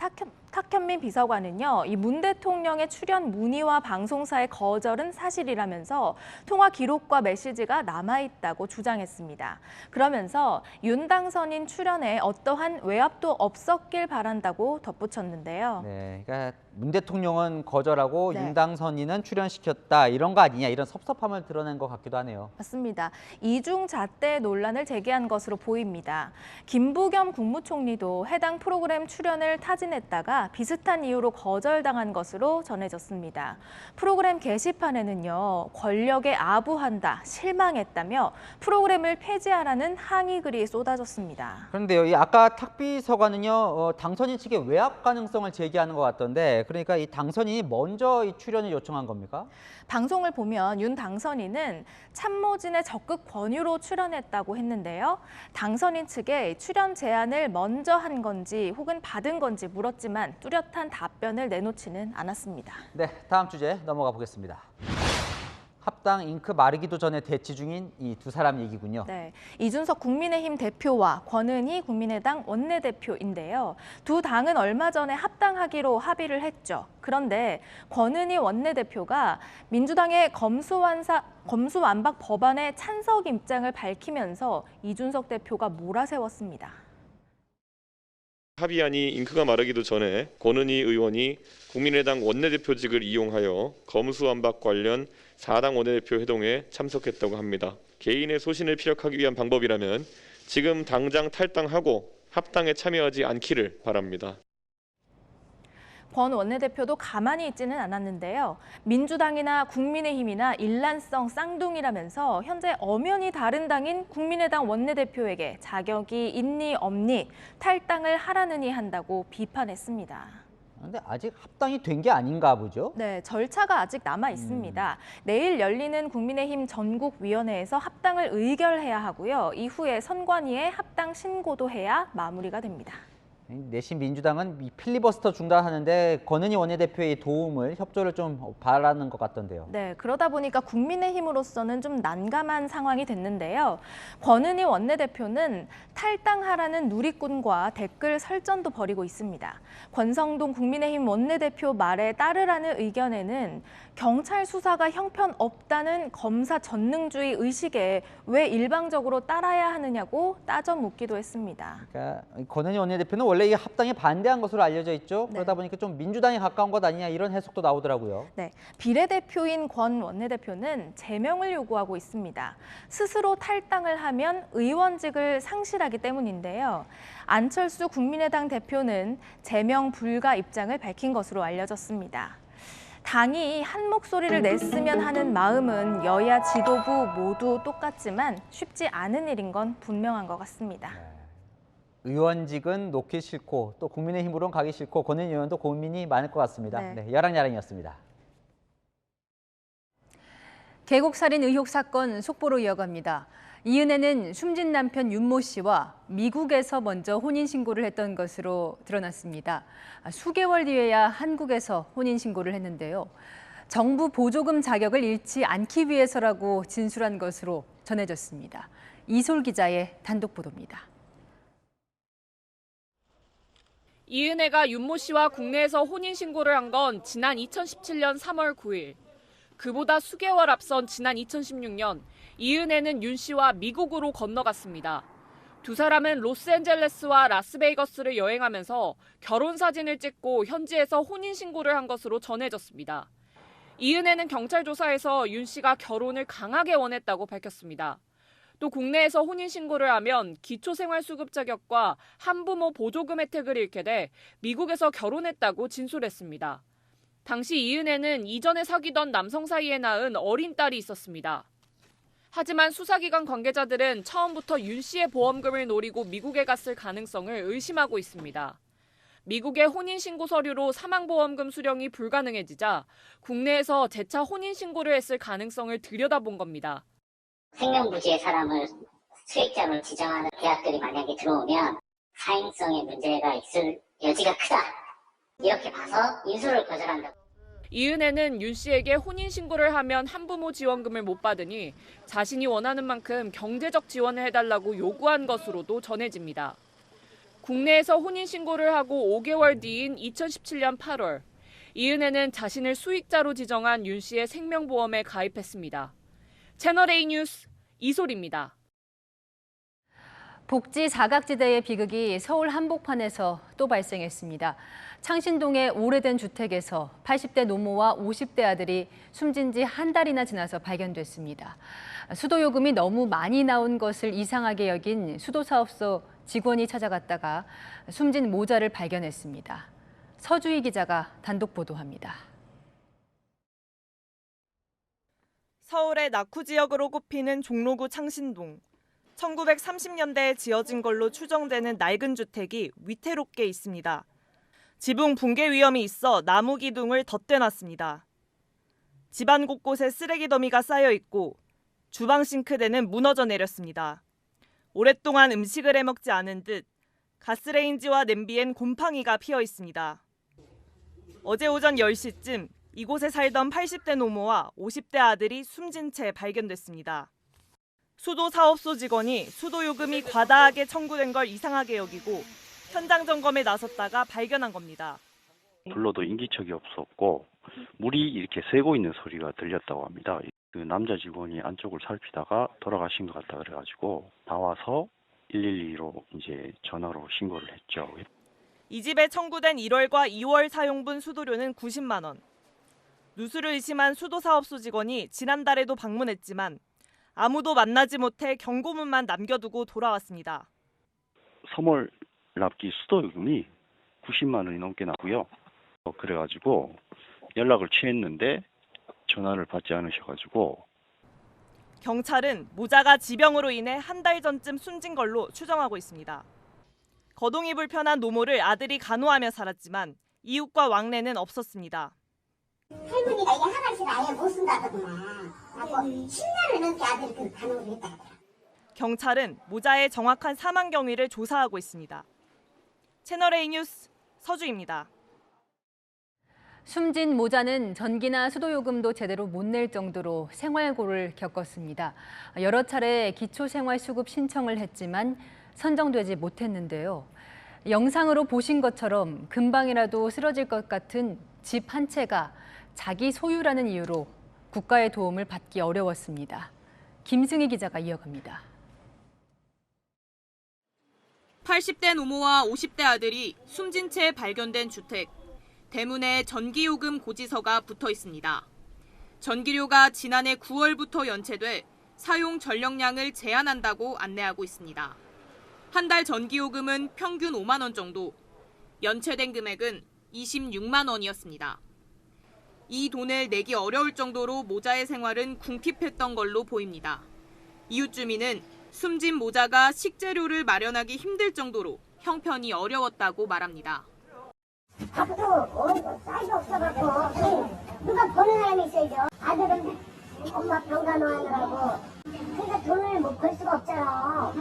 탁현민 비서관은요, 이 문 대통령의 출연 문의와 방송사의 거절은 사실이라면서 통화 기록과 메시지가 남아있다고 주장했습니다. 그러면서 윤 당선인 출연에 어떠한 외압도 없었길 바란다고 덧붙였는데요. 네, 그러니까 문 대통령은 거절하고 네. 윤 당선인은 출연시켰다 이런 거 아니냐 이런 섭섭함을 드러낸 것 같기도 하네요. 맞습니다. 이중잣대 논란을 제기한 것으로 보입니다. 김부겸 국무총리도 해당 프로그램 출연을 타진했다가 비슷한 이유로 거절당한 것으로 전해졌습니다. 프로그램 게시판에는요, 권력에 아부한다, 실망했다며 프로그램을 폐지하라는 항의글이 쏟아졌습니다. 그런데요, 이 아까 탁 비서관은요, 당선인 측의 외압 가능성을 제기하는 것 같던데, 그러니까 이 당선인이 먼저 이 출연을 요청한 겁니까? 방송을 보면 윤 당선인은 참모진의 적극 권유로 출연했다고 했는데요. 당선인 측에 출연 제안을 먼저 한 건지 혹은 받은 건지 물었지만 뚜렷한 답변을 내놓지는 않았습니다. 네, 다음 주제 넘어가 보겠습니다. 합당 잉크 마르기도 전에 대치 중인 이 두 사람 얘기군요. 네, 이준석 국민의힘 대표와 권은희 국민의당 원내대표인데요. 두 당은 얼마 전에 합당하기로 합의를 했죠. 그런데 권은희 원내대표가 민주당의 검수완박 법안에 찬성 입장을 밝히면서 이준석 대표가 몰아세웠습니다. 합의안이 잉크가 마르기도 전에 권은희 의원이 국민의당 원내대표직을 이용하여 검수완박 관련 4당 원내대표 회동에 참석했다고 합니다. 개인의 소신을 피력하기 위한 방법이라면 지금 당장 탈당하고 합당에 참여하지 않기를 바랍니다. 권 원내대표도 가만히 있지는 않았는데요. 민주당이나 국민의힘이나 일란성 쌍둥이라면서 현재 엄연히 다른 당인 국민의당 원내대표에게 자격이 있니 없니 탈당을 하라느니 한다고 비판했습니다. 그런데 아직 합당이 된 게 아닌가 보죠? 네, 절차가 아직 남아 있습니다. 내일 열리는 국민의힘 전국위원회에서 합당을 의결해야 하고요. 이후에 선관위에 합당 신고도 해야 마무리가 됩니다. 내심 민주당은 이 필리버스터 중단하는데 권은희 원내대표의 도움을 협조를 좀 바라는 것 같던데요. 네, 그러다 보니까 국민의힘으로서는 좀 난감한 상황이 됐는데요. 권은희 원내대표는 탈당하라는 누리꾼과 댓글 설전도 벌이고 있습니다. 권성동 국민의힘 원내대표 말에 따르라는 의견에는 경찰 수사가 형편없다는 검사 전능주의 의식에 왜 일방적으로 따라야 하느냐고 따져 묻기도 했습니다. 그러니까 권은희 원내대표는 원래 이 합당에 반대한 것으로 알려져 있죠. 네. 그러다 보니까 좀 민주당에 가까운 것 아니냐 이런 해석도 나오더라고요. 네, 비례대표인 권 원내대표는 제명을 요구하고 있습니다. 스스로 탈당을 하면 의원직을 상실하기 때문인데요. 안철수 국민의당 대표는 제명 불가 입장을 밝힌 것으로 알려졌습니다. 당이 한 목소리를 냈으면 하는 마음은 여야 지도부 모두 똑같지만 쉽지 않은 일인 건 분명한 것 같습니다. 의원직은 놓기 싫고 또 국민의힘으로는 가기 싫고 권은희 의원도 고민이 많을 것 같습니다. 네, 야랑야랑이었습니다. 계곡살인 의혹 사건 속보로 이어갑니다. 이은혜는 숨진 남편 윤모 씨와 미국에서 먼저 혼인신고를 했던 것으로 드러났습니다. 수개월 뒤에야 한국에서 혼인신고를 했는데요. 정부 보조금 자격을 잃지 않기 위해서라고 진술한 것으로 전해졌습니다. 이솔 기자의 단독 보도입니다. 이은혜가 윤모 씨와 국내에서 혼인신고를 한 건 지난 2017년 3월 9일. 그보다 수개월 앞선 지난 2016년 이은혜는 윤 씨와 미국으로 건너갔습니다. 두 사람은 로스앤젤레스와 라스베이거스를 여행하면서 결혼 사진을 찍고 현지에서 혼인신고를 한 것으로 전해졌습니다. 이은혜는 경찰 조사에서 윤 씨가 결혼을 강하게 원했다고 밝혔습니다. 또 국내에서 혼인신고를 하면 기초생활수급 자격과 한부모 보조금 혜택을 잃게 돼 미국에서 결혼했다고 진술했습니다. 당시 이은혜는 이전에 사귀던 남성 사이에 낳은 어린 딸이 있었습니다. 하지만 수사기관 관계자들은 처음부터 윤 씨의 보험금을 노리고 미국에 갔을 가능성을 의심하고 있습니다. 미국의 혼인신고 서류로 사망보험금 수령이 불가능해지자 국내에서 재차 혼인신고를 했을 가능성을 들여다본 겁니다. 생명부지의 사람을 수익자로 지정하는 계약들이 만약에 들어오면 사행성에 문제가 있을 여지가 크다. 이렇게 봐서 인수를 거절한다. 이은혜는 윤 씨에게 혼인신고를 하면 한부모 지원금을 못 받으니 자신이 원하는 만큼 경제적 지원을 해달라고 요구한 것으로도 전해집니다. 국내에서 혼인신고를 하고 5개월 뒤인 2017년 8월, 이은혜는 자신을 수익자로 지정한 윤 씨의 생명보험에 가입했습니다. 채널A 뉴스 이솔입니다. 복지 사각지대의 비극이 서울 한복판에서 또 발생했습니다. 창신동의 오래된 주택에서 80대 노모와 50대 아들이 숨진 지 한 달이나 지나서 발견됐습니다. 수도요금이 너무 많이 나온 것을 이상하게 여긴 수도사업소 직원이 찾아갔다가 숨진 모자를 발견했습니다. 서주희 기자가 단독 보도합니다. 서울의 낙후 지역으로 꼽히는 종로구 창신동. 1930년대에 지어진 걸로 추정되는 낡은 주택이 위태롭게 있습니다. 지붕 붕괴 위험이 있어 나무 기둥을 덧대놨습니다. 집안 곳곳에 쓰레기 더미가 쌓여 있고 주방 싱크대는 무너져 내렸습니다. 오랫동안 음식을 해먹지 않은 듯 가스레인지와 냄비엔 곰팡이가 피어 있습니다. 어제 오전 10시쯤 이곳에 살던 80대 노모와 50대 아들이 숨진 채 발견됐습니다. 수도사업소 직원이 수도요금이 과다하게 청구된 걸 이상하게 여기고 현장 점검에 나섰다가 발견한 겁니다. 불러도 인기척이 없었고 물이 이렇게 새고 있는 소리가 들렸다고 합니다. 그 남자 직원이 안쪽을 살피다가 돌아가신 것 같다 그래가지고 나와서 112로 이제 전화로 신고를 했죠. 이 집에 청구된 1월과 2월 사용분 수도료는 90만 원. 누수를 의심한 수도사업소 직원이 지난달에도 방문했지만 아무도 만나지 못해 경고문만 남겨두고 돌아왔습니다. 3월 납기 수도요금이 90만 원이 넘게 나고요. 그래가지고 연락을 취했는데 전화를 받지 않으셔가지고 경찰은 모자가 지병으로 인해 한 달 전쯤 숨진 걸로 추정하고 있습니다. 거동이 불편한 노모를 아들이 간호하며 살았지만 이웃과 왕래는 없었습니다. 할머니가 이게 화장실 아예 못 쓴다더구만. 하고 10년을 넘게 아들이 그 간호를 했다. 경찰은 모자의 정확한 사망 경위를 조사하고 있습니다. 채널A 뉴스 서주입니다. 숨진 모자는 전기나 수도요금도 제대로 못 낼 정도로 생활고를 겪었습니다. 여러 차례 기초생활수급 신청을 했지만 선정되지 못했는데요. 영상으로 보신 것처럼 금방이라도 쓰러질 것 같은 집 한 채가 자기 소유라는 이유로 국가의 도움을 받기 어려웠습니다. 김승희 기자가 이어갑니다. 80대 노모와 50대 아들이 숨진 채 발견된 주택. 대문에 전기요금 고지서가 붙어 있습니다. 전기료가 지난해 9월부터 연체돼 사용 전력량을 제한한다고 안내하고 있습니다. 한 달 전기요금은 평균 5만 원 정도, 연체된 금액은 26만 원이었습니다. 이 돈을 내기 어려울 정도로 모자의 생활은 궁핍했던 걸로 보입니다. 이웃 주민은 숨진 모자가 식재료를 마련하기 힘들 정도로 형편이 어려웠다고 말합니다. 밥도 쌀이 없어갖고 누가 버는 사람이 있어야죠. 아들은 엄마 병가 놓으느라고. 그러니까 돈을 못 벌 수가 없잖아.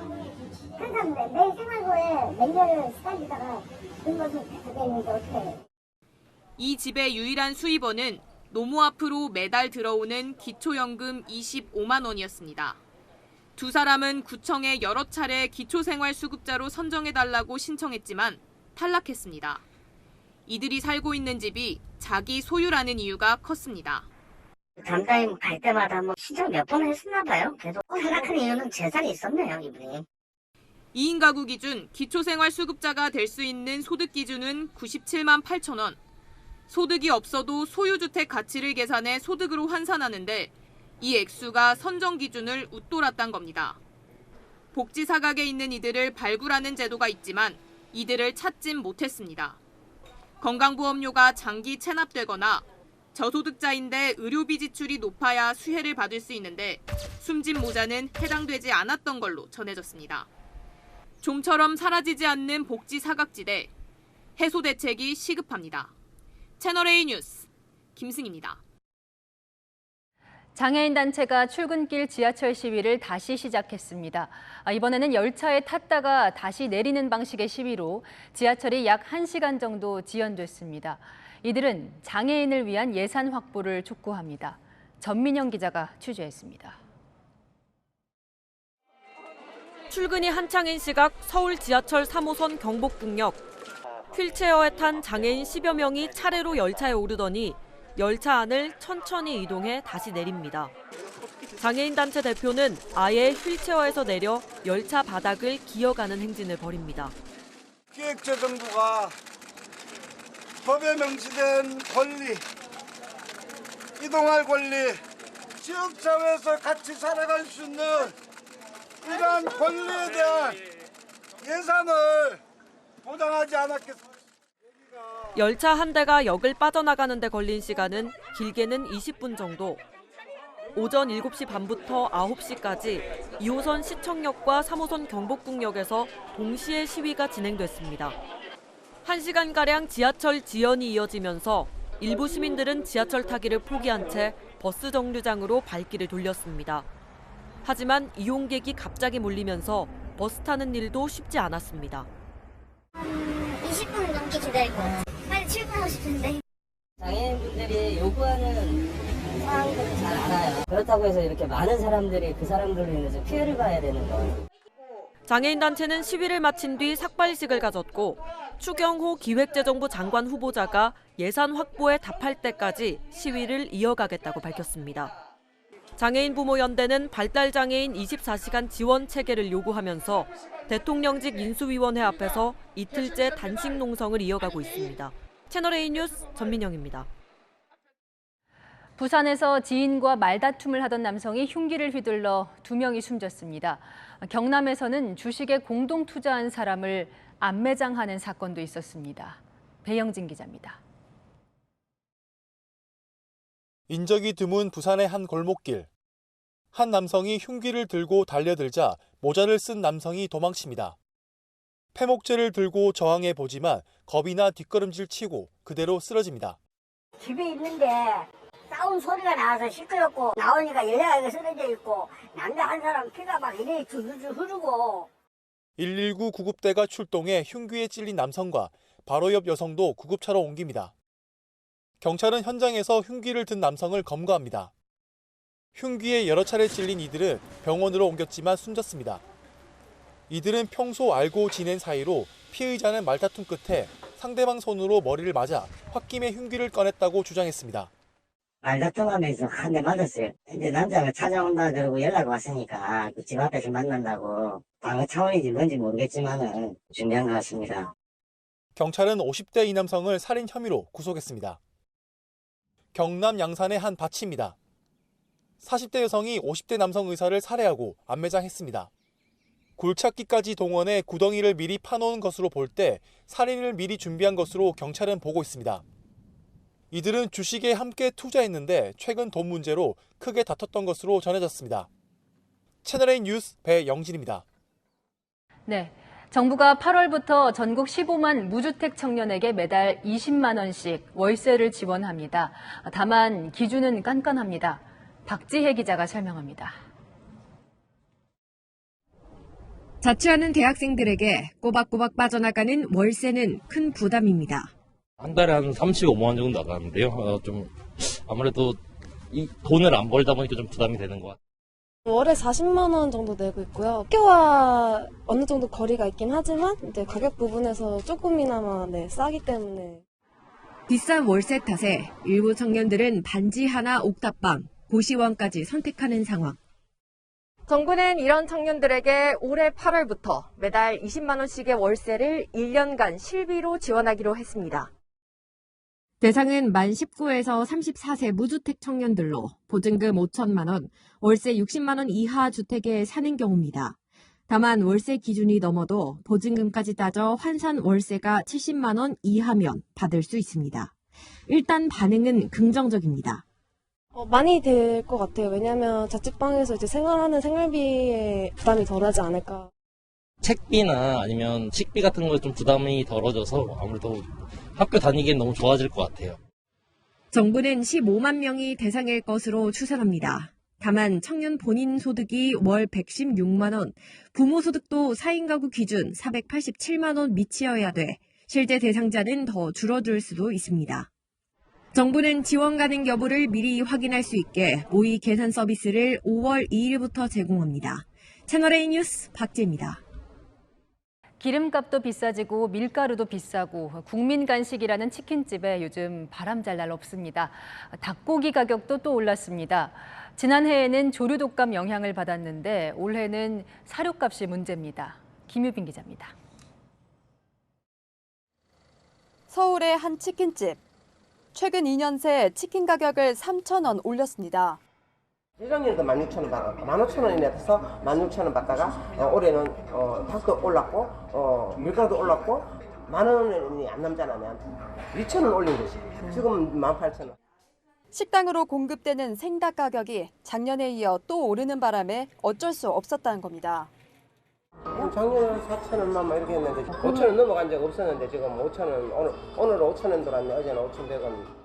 항상 내 생활고에 몇 년을 시달리다가 그 것을 되겠는데 어떻게 해. 이 집의 유일한 수입원은 노모 앞으로 매달 들어오는 기초연금 25만 원이었습니다. 두 사람은 구청에 여러 차례 기초생활수급자로 선정해달라고 신청했지만 탈락했습니다. 이들이 살고 있는 집이 자기 소유라는 이유가 컸습니다. 담당 갈 때마다 신청 몇 번 했었나 봐요. 계속 탈락한 이유는 재산이 있었네요, 이분이. 2인 가구 기준 기초생활수급자가 될 수 있는 소득 기준은 97만 8천 원. 소득이 없어도 소유주택 가치를 계산해 소득으로 환산하는데 이 액수가 선정 기준을 웃돌았단 겁니다. 복지 사각에 있는 이들을 발굴하는 제도가 있지만 이들을 찾진 못했습니다. 건강보험료가 장기 체납되거나 저소득자인데 의료비 지출이 높아야 수혜를 받을 수 있는데 숨진 모자는 해당되지 않았던 걸로 전해졌습니다. 좀처럼 사라지지 않는 복지 사각지대, 해소 대책이 시급합니다. 채널A 뉴스 김승희입니다. 장애인 단체가 출근길 지하철 시위를 다시 시작했습니다. 이번에는 열차에 탔다가 다시 내리는 방식의 시위로 지하철이 약 1시간 정도 지연됐습니다. 이들은 장애인을 위한 예산 확보를 촉구합니다. 전민영 기자가 취재했습니다. 출근이 한창인 시각 서울 지하철 3호선 경복궁역. 휠체어에 탄 장애인 10여 명이 차례로 열차에 오르더니 열차 안을 천천히 이동해 다시 내립니다. 장애인 단체 대표는 아예 휠체어에서 내려 열차 바닥을 기어가는 행진을 벌입니다. 기획재정부가 법에 명시된 권리, 이동할 권리, 지역사회에서 같이 살아갈 수 있는 이러한 권리에 대한 예산을 보장하지 않았겠습니까? 열차 한 대가 역을 빠져나가는 데 걸린 시간은 길게는 20분 정도. 오전 7시 반부터 9시까지 2호선 시청역과 3호선 경복궁역에서 동시에 시위가 진행됐습니다. 1시간가량 지하철 지연이 이어지면서 일부 시민들은 지하철 타기를 포기한 채 버스 정류장으로 발길을 돌렸습니다. 하지만 이용객이 갑자기 몰리면서 버스 타는 일도 쉽지 않았습니다. 20분 넘게 기다리고 빨리 출근하고 싶은데. 장애인분들이 요구하는 사항들을 잘 알아요. 그렇다고 해서 이렇게 많은 사람들이 그 사람들로 인해서 피해를 봐야 되는 거예요. 장애인 단체는 시위를 마친 뒤 삭발식을 가졌고 추경호 기획재정부 장관 후보자가 예산 확보에 답할 때까지 시위를 이어가겠다고 밝혔습니다. 장애인 부모연대는 발달장애인 24시간 지원 체계를 요구하면서 대통령직 인수위원회 앞에서 이틀째 단식 농성을 이어가고 있습니다. 채널A 뉴스 전민영입니다. 부산에서 지인과 말다툼을 하던 남성이 흉기를 휘둘러 2명이 숨졌습니다. 경남에서는 주식에 공동 투자한 사람을 암매장하는 사건도 있었습니다. 배영진 기자입니다. 인적이 드문 부산의 한 골목길. 한 남성이 흉기를 들고 달려들자 모자를 쓴 남성이 도망칩니다. 패목재를 들고 저항해 보지만 겁이나 뒷걸음질 치고 그대로 쓰러집니다. 집에 있는데 싸운 소리가 나와서 시끄럽고 나오니까 여자가 쓰러져 있고 남자 한 사람 피가 막 이래 줄줄 흐르고. 119 구급대가 출동해 흉기에 찔린 남성과 바로 옆 여성도 구급차로 옮깁니다. 경찰은 현장에서 흉기를 든 남성을 검거합니다. 흉기에 여러 차례 찔린 이들은 병원으로 옮겼지만 숨졌습니다. 이들은 평소 알고 지낸 사이로 피의자는 말다툼 끝에 상대방 손으로 머리를 맞아 홧김에 흉기를 꺼냈다고 주장했습니다. 말다툼하면서 한 대 맞았어요. 근데 남자가 찾아온다 그러고 연락 왔으니까 그 집 앞에서 만난다고 방어 차원인지 뭔지 모르겠지만은 준비한 것 같습니다. 경찰은 50대 이 남성을 살인 혐의로 구속했습니다. 경남 양산의 한 밭입니다. 40대 여성이 50대 남성 의사를 살해하고 안매장했습니다. 굴착기까지 동원해 구덩이를 미리 파놓은 것으로 볼 때 살인을 미리 준비한 것으로 경찰은 보고 있습니다. 이들은 주식에 함께 투자했는데 최근 돈 문제로 크게 다퉜던 것으로 전해졌습니다. 채널A 뉴스 배영진입니다. 네. 정부가 8월부터 전국 15만 무주택 청년에게 매달 20만 원씩 월세를 지원합니다. 다만 기준은 깐깐합니다. 박지혜 기자가 설명합니다. 자취하는 대학생들에게 꼬박꼬박 빠져나가는 월세는 큰 부담입니다. 한 달에 한 35만 원 정도 나가는데요. 좀 아무래도 이 돈을 안 벌다 보니까 좀 부담이 되는 것 같아요. 월에 40만 원 정도 내고 있고요. 학교와 어느 정도 거리가 있긴 하지만 이제 가격 부분에서 조금이나마 싸기 때문에. 비싼 월세 탓에 일부 청년들은 반지 하나 옥탑방, 고시원까지 선택하는 상황. 정부는 이런 청년들에게 올해 8월부터 매달 20만 원씩의 월세를 1년간 실비로 지원하기로 했습니다. 대상은 만 19에서 34세 무주택 청년들로 보증금 5천만 원, 월세 60만 원 이하 주택에 사는 경우입니다. 다만 월세 기준이 넘어도 보증금까지 따져 환산 월세가 70만 원 이하면 받을 수 있습니다. 일단 반응은 긍정적입니다. 많이 될 것 같아요. 왜냐하면 자취방에서 이제 생활하는 생활비에 부담이 덜하지 않을까. 책비나 아니면 식비 같은 거에 좀 부담이 덜어져서 아무래도 학교 다니기엔 너무 좋아질 것 같아요. 정부는 15만 명이 대상일 것으로 추산합니다. 다만 청년 본인 소득이 월 116만 원, 부모 소득도 4인 가구 기준 487만 원 미치어야 돼 실제 대상자는 더 줄어들 수도 있습니다. 정부는 지원 가능 여부를 미리 확인할 수 있게 모의 계산 서비스를 5월 2일부터 제공합니다. 채널A 뉴스 박지혜입니다. 기름값도 비싸지고 밀가루도 비싸고 국민 간식이라는 치킨집에 요즘 바람잘 날 없습니다. 닭고기 가격도 또 올랐습니다. 지난해에는 조류 독감 영향을 받았는데 올해는 사료값이 문제입니다. 김유빈 기자입니다. 서울의 한 치킨집. 최근 2년 새 치킨 가격을 3,000원 올렸습니다. 예전에도 16,000원 받았고 15,000원이 내서 16,000원 받다가 올해는 닭도 올랐고 밀가루도 올랐고 10,000원이 안 남잖아 내한테. 2,000원 올린 거지. 지금 18,000원. 식당으로 공급되는 생닭 가격이 작년에 이어 또 오르는 바람에 어쩔 수 없었다는 겁니다. 작년에 4,000원만 이렇게 했는데 5,000원 넘어간 적 없었는데 지금 5,000원 오늘 5,000원 들어왔네. 어제는 5,100원.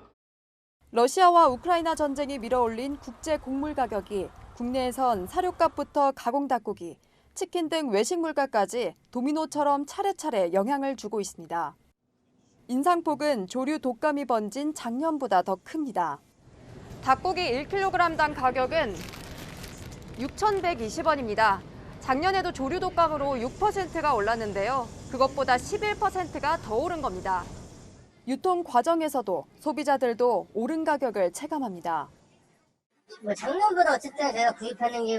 러시아와 우크라이나 전쟁이 밀어올린 국제 곡물 가격이 국내에선 사료값부터 가공 닭고기, 치킨 등 외식 물가까지 도미노처럼 차례차례 영향을 주고 있습니다. 인상폭은 조류 독감이 번진 작년보다 더 큽니다. 닭고기 1kg당 가격은 6,120원입니다. 작년에도 조류 독감으로 6%가 올랐는데요. 그것보다 11%가 더 오른 겁니다. 유통 과정에서도 소비자들도 오른 가격을 체감합니다. 작년보다 어쨌든 제가 구입하는 게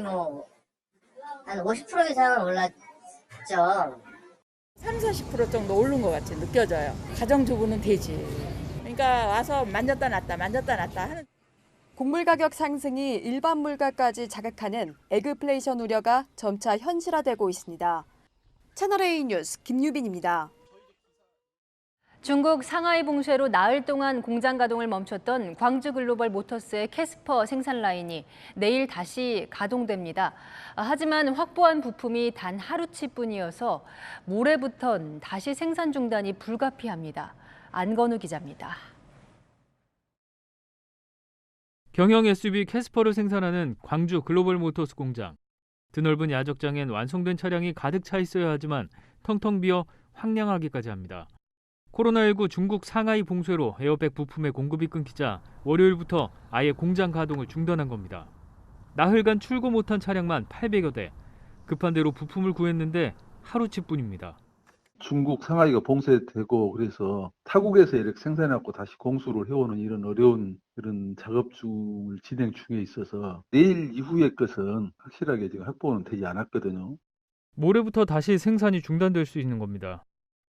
한 50% 이상은 올랐죠. 30-40% 정도 오른 것 같이 느껴져요. 가정주부는 되지. 그러니까 와서 만졌다 놨다 하는. 곡물 가격 상승이 일반 물가까지 자극하는 에그플레이션 우려가 점차 현실화되고 있습니다. 채널A 뉴스 김유빈입니다. 중국 상하이 봉쇄로 나흘 동안 공장 가동을 멈췄던 광주 글로벌 모터스의 캐스퍼 생산 라인이 내일 다시 가동됩니다. 하지만 확보한 부품이 단 하루치뿐이어서 모레부턴 다시 생산 중단이 불가피합니다. 안건우 기자입니다. 경영 SUV 캐스퍼를 생산하는 광주 글로벌 모터스 공장. 드넓은 야적장엔 완성된 차량이 가득 차 있어야 하지만 텅텅 비어 황량하기까지 합니다. 코로나19 중국 상하이 봉쇄로 에어백 부품의 공급이 끊기자 월요일부터 아예 공장 가동을 중단한 겁니다. 나흘간 출고 못한 차량만 800여 대. 급한 대로 부품을 구했는데 하루치뿐입니다. 중국 상하이가 봉쇄되고 그래서 타국에서 이렇게 생산해갖고 다시 공수를 해오는 이런 어려운 이런 작업 중을 진행 중에 있어서 내일 이후의 것은 확실하게 지금 확보는 되지 않았거든요. 모레부터 다시 생산이 중단될 수 있는 겁니다.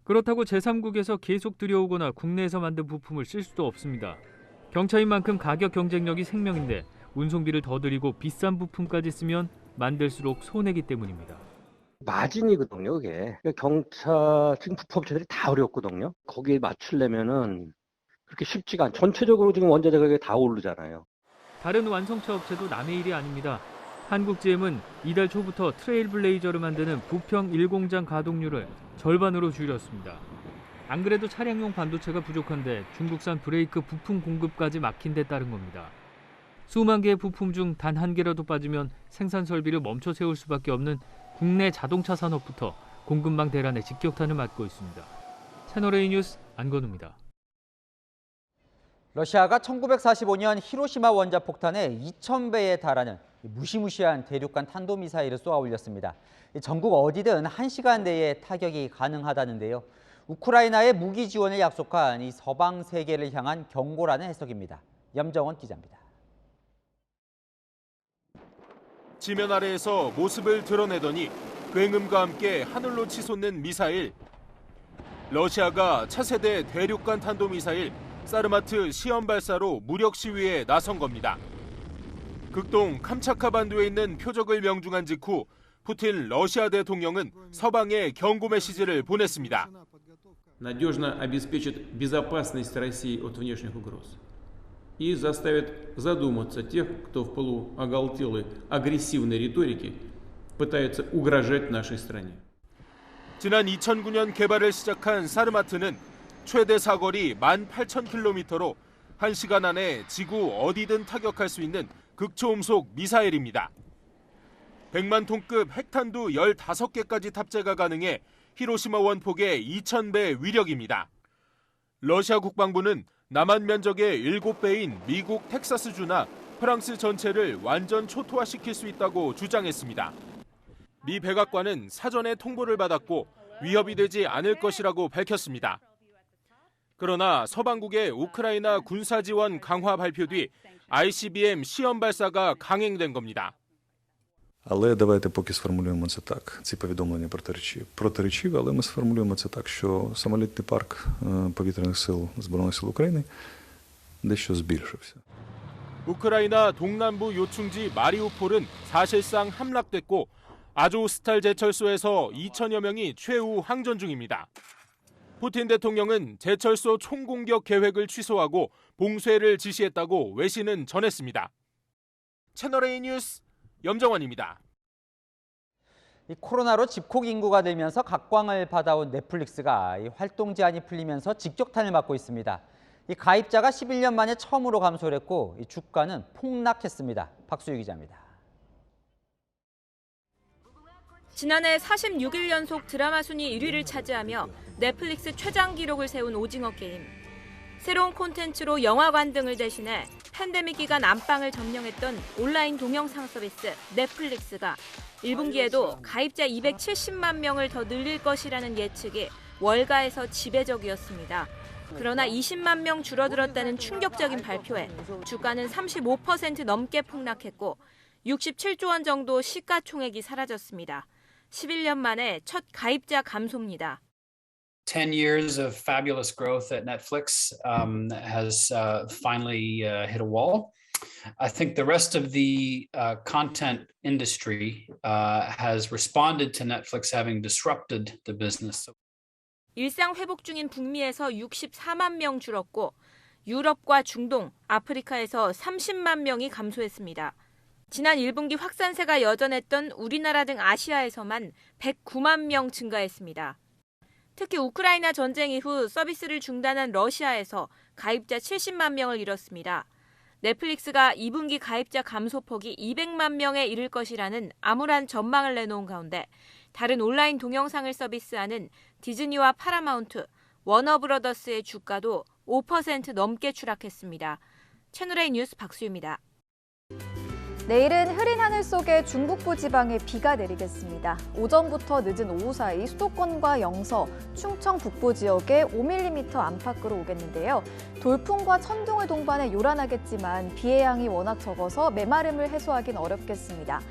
그렇다고 제3국에서 계속 들여오거나 국내에서 만든 부품을 쓸 수도 없습니다. 경차인 만큼 가격 경쟁력이 생명인데 운송비를 더 들이고 비싼 부품까지 쓰면 만들수록 손해기 때문입니다. 마진이거든요, 그게. 경차 지금 부품업체들이 다 어렵거든요. 거기에 맞추려면은 그렇게 쉽지가 않. 전체적으로 지금 원자재 가격이 다 오르잖아요. 다른 완성차 업체도 남의 일이 아닙니다. 한국GM은 이달 초부터 트레일블레이저를 만드는 부평 1공장 가동률을 절반으로 줄였습니다. 안 그래도 차량용 반도체가 부족한데 중국산 브레이크 부품 공급까지 막힌 데 따른 겁니다. 수만 개의 부품 중 단 한 개라도 빠지면 생산 설비를 멈춰 세울 수밖에 없는 국내 자동차 산업부터 공급망 대란의 직격탄을 맞고 있습니다. 채널A 뉴스 안건우입니다. 러시아가 1945년 히로시마 원자폭탄에 2,000배에 달하는 무시무시한 대륙간 탄도미사일을 쏘아 올렸습니다. 전국 어디든 1시간 내에 타격이 가능하다는데요. 우크라이나의 무기 지원을 약속한 이 서방 세계를 향한 경고라는 해석입니다. 염정원 기자입니다. 지면 아래에서 모습을 드러내더니 굉음과 함께 하늘로 치솟는 미사일. 러시아가 차세대 대륙간 탄도미사일 사르마트 시험 발사로 무력 시위에 나선 겁니다. 극동 캄차카 반도에 있는 표적을 명중한 직후 푸틴 러시아 대통령은 서방에 경고 메시지를 보냈습니다. надежно обеспечит безопасность России от внешних угроз и заставит задуматься тех, кто в полуоголтелой агрессивной риторике пытается угрожать нашей стране. 지난 2009년 개발을 시작한 사르마트는 최대 사거리 18,000km로 1시간 안에 지구 어디든 타격할 수 있는 극초음속 미사일입니다. 100만 톤급 핵탄두 15개까지 탑재가 가능해 히로시마 원폭의 2,000배 위력입니다. 러시아 국방부는 남한 면적의 7배인 미국 텍사스주나 프랑스 전체를 완전 초토화시킬 수 있다고 주장했습니다. 미 백악관은 사전에 통보를 받았고 위협이 되지 않을 것이라고 밝혔습니다. 그러나 서방국의 우크라이나 군사 지원 강화 발표 뒤 ICBM 시험 발사가 강행된 겁니다. Але давайте поки сформулюємо це так. Ці повідомлення протиречиві, але ми сформулюємо це так, що самолітний парк повітряних сил Збройних сил України дещо збільшився. 우크라이나 동남부 요충지 마리우폴은 사실상 함락됐고 아조스탈 제철소에서 2천여 명이 최후 항전 중입니다. 푸틴 대통령은 제철소 총공격 계획을 취소하고 봉쇄를 지시했다고 외신은 전했습니다. 채널A 뉴스 염정원입니다. 이 코로나로 집콕 인구가 늘면서 각광을 받아온 넷플릭스가 이 활동 제한이 풀리면서 직격탄을 맞고 있습니다. 이 가입자가 11년 만에 처음으로 감소를 했고 이 주가는 폭락했습니다. 박수유 기자입니다. 지난해 46일 연속 드라마 순위 1위를 차지하며 넷플릭스 최장 기록을 세운 오징어 게임. 새로운 콘텐츠로 영화관 등을 대신해 팬데믹 기간 안방을 점령했던 온라인 동영상 서비스 넷플릭스가 1분기에도 가입자 270만 명을 더 늘릴 것이라는 예측이 월가에서 지배적이었습니다. 그러나 20만 명 줄어들었다는 충격적인 발표에 주가는 35% 넘게 폭락했고 67조 원 정도 시가총액이 사라졌습니다. 11년 만에 첫 가입자 감소입니다. 10 years of fabulous growth at Netflix has finally hit a wall. I think the rest of the content industry has responded to Netflix having disrupted the business. 일상 회복 중인 북미에서 64만 명 줄었고 유럽과 중동, 아프리카에서 30만 명이 감소했습니다. 지난 1분기 확산세가 여전했던 우리나라 등 아시아에서만 109만 명 증가했습니다. 특히 우크라이나 전쟁 이후 서비스를 중단한 러시아에서 가입자 70만 명을 잃었습니다. 넷플릭스가 2분기 가입자 감소폭이 200만 명에 이를 것이라는 암울한 전망을 내놓은 가운데 다른 온라인 동영상을 서비스하는 디즈니와 파라마운트, 워너브러더스의 주가도 5% 넘게 추락했습니다. 채널A 뉴스 박수유입니다. 내일은 흐린 하늘 속에 중북부 지방에 비가 내리겠습니다. 오전부터 늦은 오후 사이 수도권과 영서, 충청 북부 지역에 5mm 안팎으로 오겠는데요. 돌풍과 천둥을 동반해 요란하겠지만 비의 양이 워낙 적어서 메마름을 해소하긴 어렵겠습니다.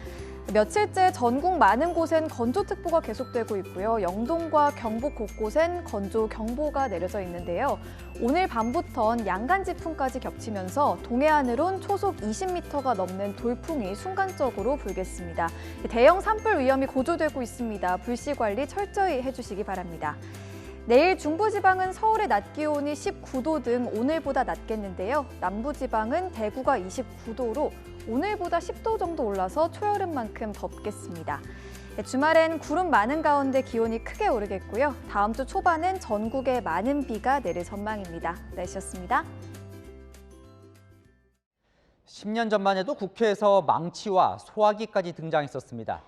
며칠째 전국 많은 곳엔 건조특보가 계속되고 있고요. 영동과 경북 곳곳엔 건조경보가 내려져 있는데요. 오늘 밤부턴 양간지풍까지 겹치면서 동해안으론 초속 20m가 넘는 돌풍이 순간적으로 불겠습니다. 대형 산불 위험이 고조되고 있습니다. 불씨 관리 철저히 해주시기 바랍니다. 내일 중부지방은 서울의 낮 기온이 19도 등 오늘보다 낮겠는데요. 남부지방은 대구가 29도로 오늘보다 10도 정도 올라서 초여름만큼 덥겠습니다. 주말엔 구름 많은 가운데 기온이 크게 오르겠고요. 다음 주 초반은 전국에 많은 비가 내릴 전망입니다. 날씨였습니다. 10년 전만 해도 국회에서 망치와 소화기까지 등장했었습니다.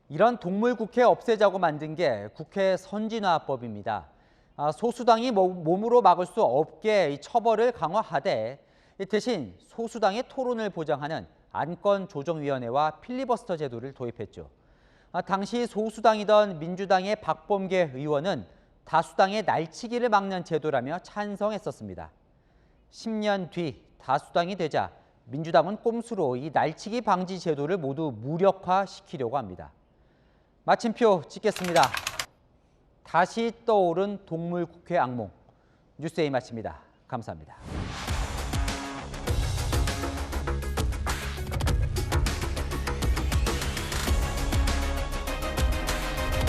이런 동물국회 없애자고 만든 게 국회 선진화법입니다. 소수당이 몸으로 막을 수 없게 처벌을 강화하되 대신 소수당의 토론을 보장하는 안건조정위원회와 필리버스터 제도를 도입했죠. 당시 소수당이던 민주당의 박범계 의원은 다수당의 날치기를 막는 제도라며 찬성했었습니다. 10년 뒤 다수당이 되자 민주당은 꼼수로 이 날치기 방지 제도를 모두 무력화시키려고 합니다. 마침표 찍겠습니다. 다시 떠오른 동물국회 악몽. 뉴스A 마칩니다. 감사합니다.